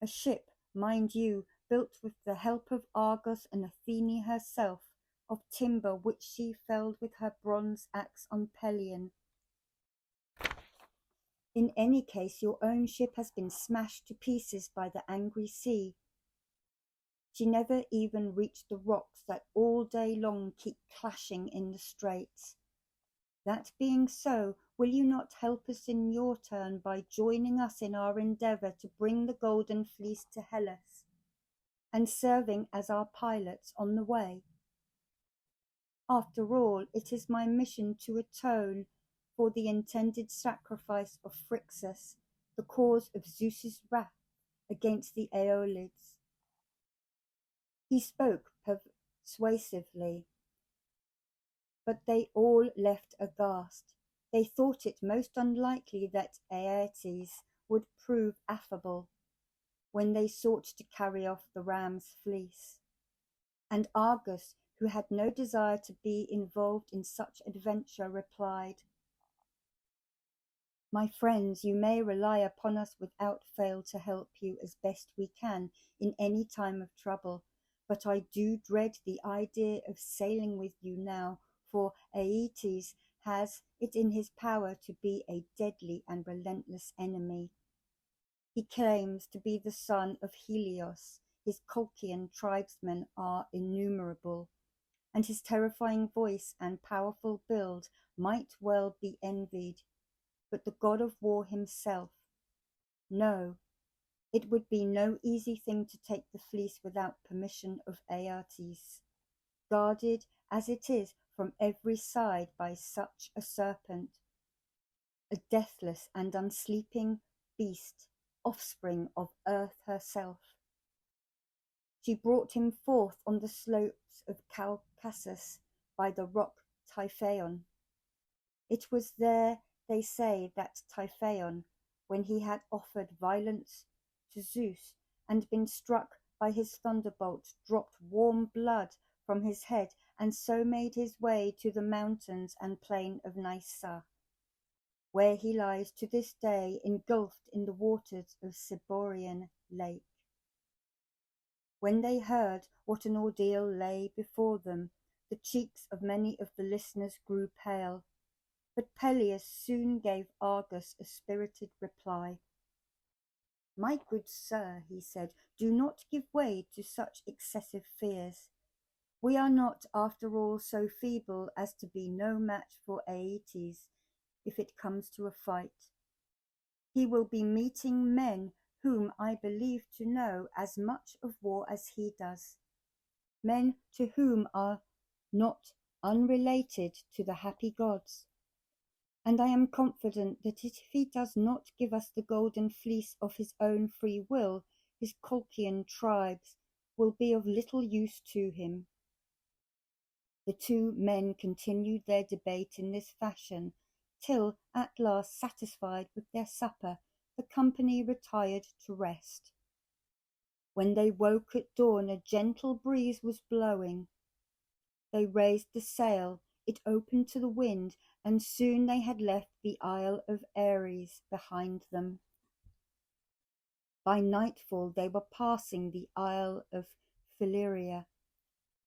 A ship, mind you, built with the help of Argos and Athene herself, of timber which she felled with her bronze axe on Pelion. In any case, your own ship has been smashed to pieces by the angry sea. She never even reached the rocks that all day long keep clashing in the straits. That being so, will you not help us in your turn by joining us in our endeavour to bring the golden fleece to Hellas? and serving as our pilots on the way. After all, it is my mission to atone for the intended sacrifice of Phrixus, the cause of Zeus's wrath against the Aeolids. He spoke persuasively, but they all left aghast. They thought it most unlikely that Aeetes would prove affable when they sought to carry off the ram's fleece. And Argus, who had no desire to be involved in such adventure, replied, "My friends, you may rely upon us without fail to help you as best we can in any time of trouble, but I do dread the idea of sailing with you now, for Aeetes has it in his power to be a deadly and relentless enemy. He claims to be the son of Helios, his Colchian tribesmen are innumerable, and his terrifying voice and powerful build might well be envied. But the god of war himself, no, it would be no easy thing to take the fleece without permission of Aeetes, guarded as it is from every side by such a serpent, a deathless and unsleeping beast, offspring of earth herself. She brought him forth on the slopes of Colchis by the rock Typhaon. It was there, they say, that Typhaon, when he had offered violence to Zeus and been struck by his thunderbolt, dropped warm blood from his head, and so made his way to the mountains and plain of Nysa, where he lies to this day engulfed in the waters of Ciborian lake. When they heard what an ordeal lay before them, the cheeks of many of the listeners grew pale, but Peleus soon gave Argus a spirited reply. "My good sir," he said, "do not give way to such excessive fears. We are not, after all, so feeble as to be no match for Aeetes if it comes to a fight. He will be meeting men whom I believe to know as much of war as he does, men to whom are not unrelated to the happy gods. And I am confident that if he does not give us the golden fleece of his own free will, his Colchian tribes will be of little use to him." The two men continued their debate in this fashion, till, at last satisfied with their supper, the company retired to rest. When they woke at dawn, a gentle breeze was blowing. They raised the sail, it opened to the wind, and soon they had left the Isle of Ares behind them. By nightfall they were passing the Isle of Philyria.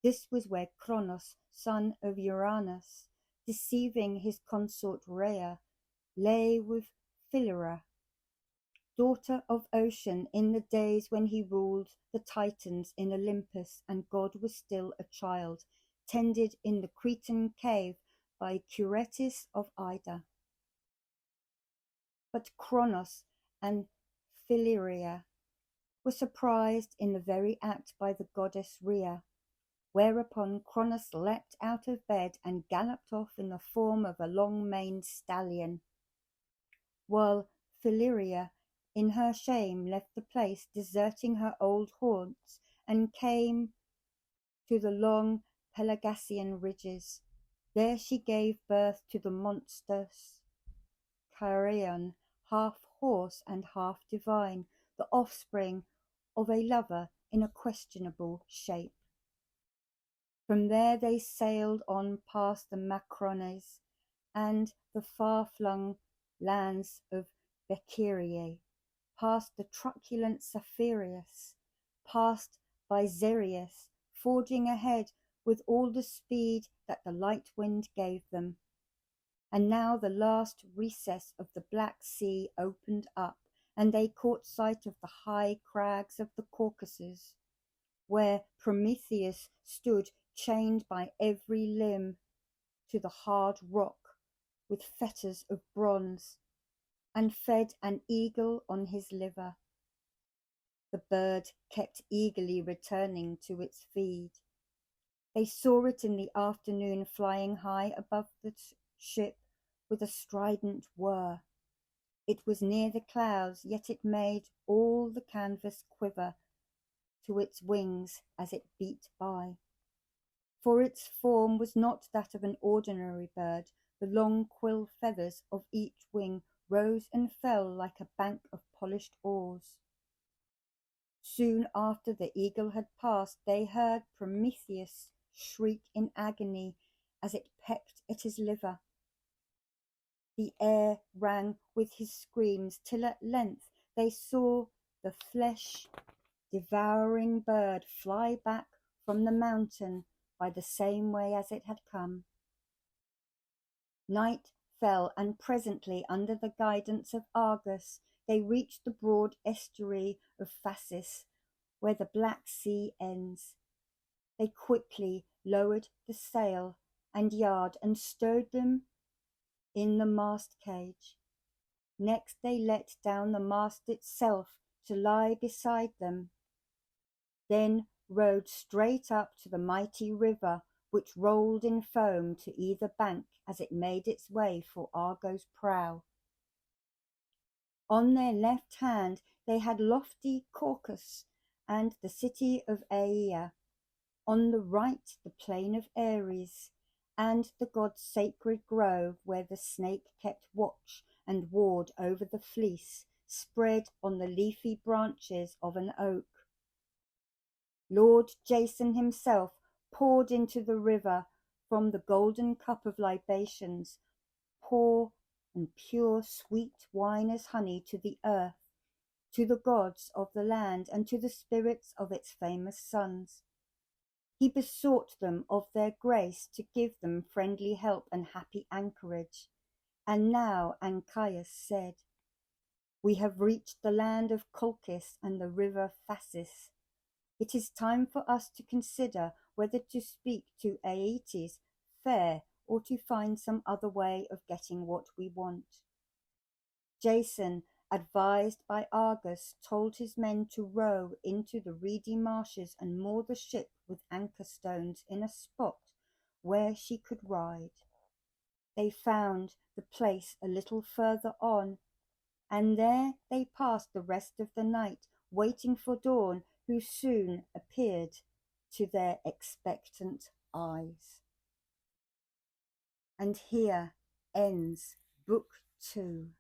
This was where Cronos, son of Uranus, deceiving his consort Rhea, lay with Philyra, daughter of Ocean, in the days when he ruled the Titans in Olympus and God was still a child, tended in the Cretan cave by Curetis of Ida. But Cronos and Philyria were surprised in the very act by the goddess Rhea, whereupon Cronos leapt out of bed and galloped off in the form of a long-maned stallion, while Philyria, in her shame, left the place, deserting her old haunts, and came to the long Pelagasian ridges. There she gave birth to the monstrous Chiron, half horse and half divine, the offspring of a lover in a questionable shape. From there they sailed on past the Macrones and the far-flung lands of Becyriae, past the truculent Sapphirus, past by Xereus, forging ahead with all the speed that the light wind gave them. And now the last recess of the Black Sea opened up, and they caught sight of the high crags of the Caucasus, where Prometheus stood chained by every limb to the hard rock with fetters of bronze, and fed an eagle on his liver. the bird kept eagerly returning to its feed. They saw it in the afternoon flying high above the ship with a strident whir. It was near the clouds, yet it made all the canvas quiver to its wings as it beat by. For its form was not that of an ordinary bird. The long quill feathers of each wing rose and fell like a bank of polished oars. Soon after the eagle had passed, they heard Prometheus shriek in agony as it pecked at his liver. The air rang with his screams, till at length they saw the flesh-devouring bird fly back from the mountain by the same way as it had come. Night fell, and presently, under the guidance of Argus, they reached the broad estuary of Phasis, where the Black Sea ends. They quickly lowered the sail and yard and stowed them in the mast cage. Next they let down the mast itself to lie beside them, then rowed straight up to the mighty river, which rolled in foam to either bank as it made its way for Argo's prow. On their left hand they had lofty Colchis and the city of Aea, on the right the plain of Ares, and the god's sacred grove where the snake kept watch and ward over the fleece, spread on the leafy branches of an oak. Lord Jason himself poured into the river from the golden cup of libations, pour and pure sweet wine as honey to the earth, to the gods of the land, and to the spirits of its famous sons. He besought them of their grace to give them friendly help and happy anchorage. And now Ancaeus said, "We have reached the land of Colchis and the river Phasis. It is time for us to consider whether to speak to Aeetes fair or to find some other way of getting what we want." Jason, advised by Argus, told his men to row into the reedy marshes and moor the ship with anchor stones in a spot where she could ride. They found the place a little further on, and there they passed the rest of the night, waiting for dawn, who soon appeared to their expectant eyes. And here ends Book 2.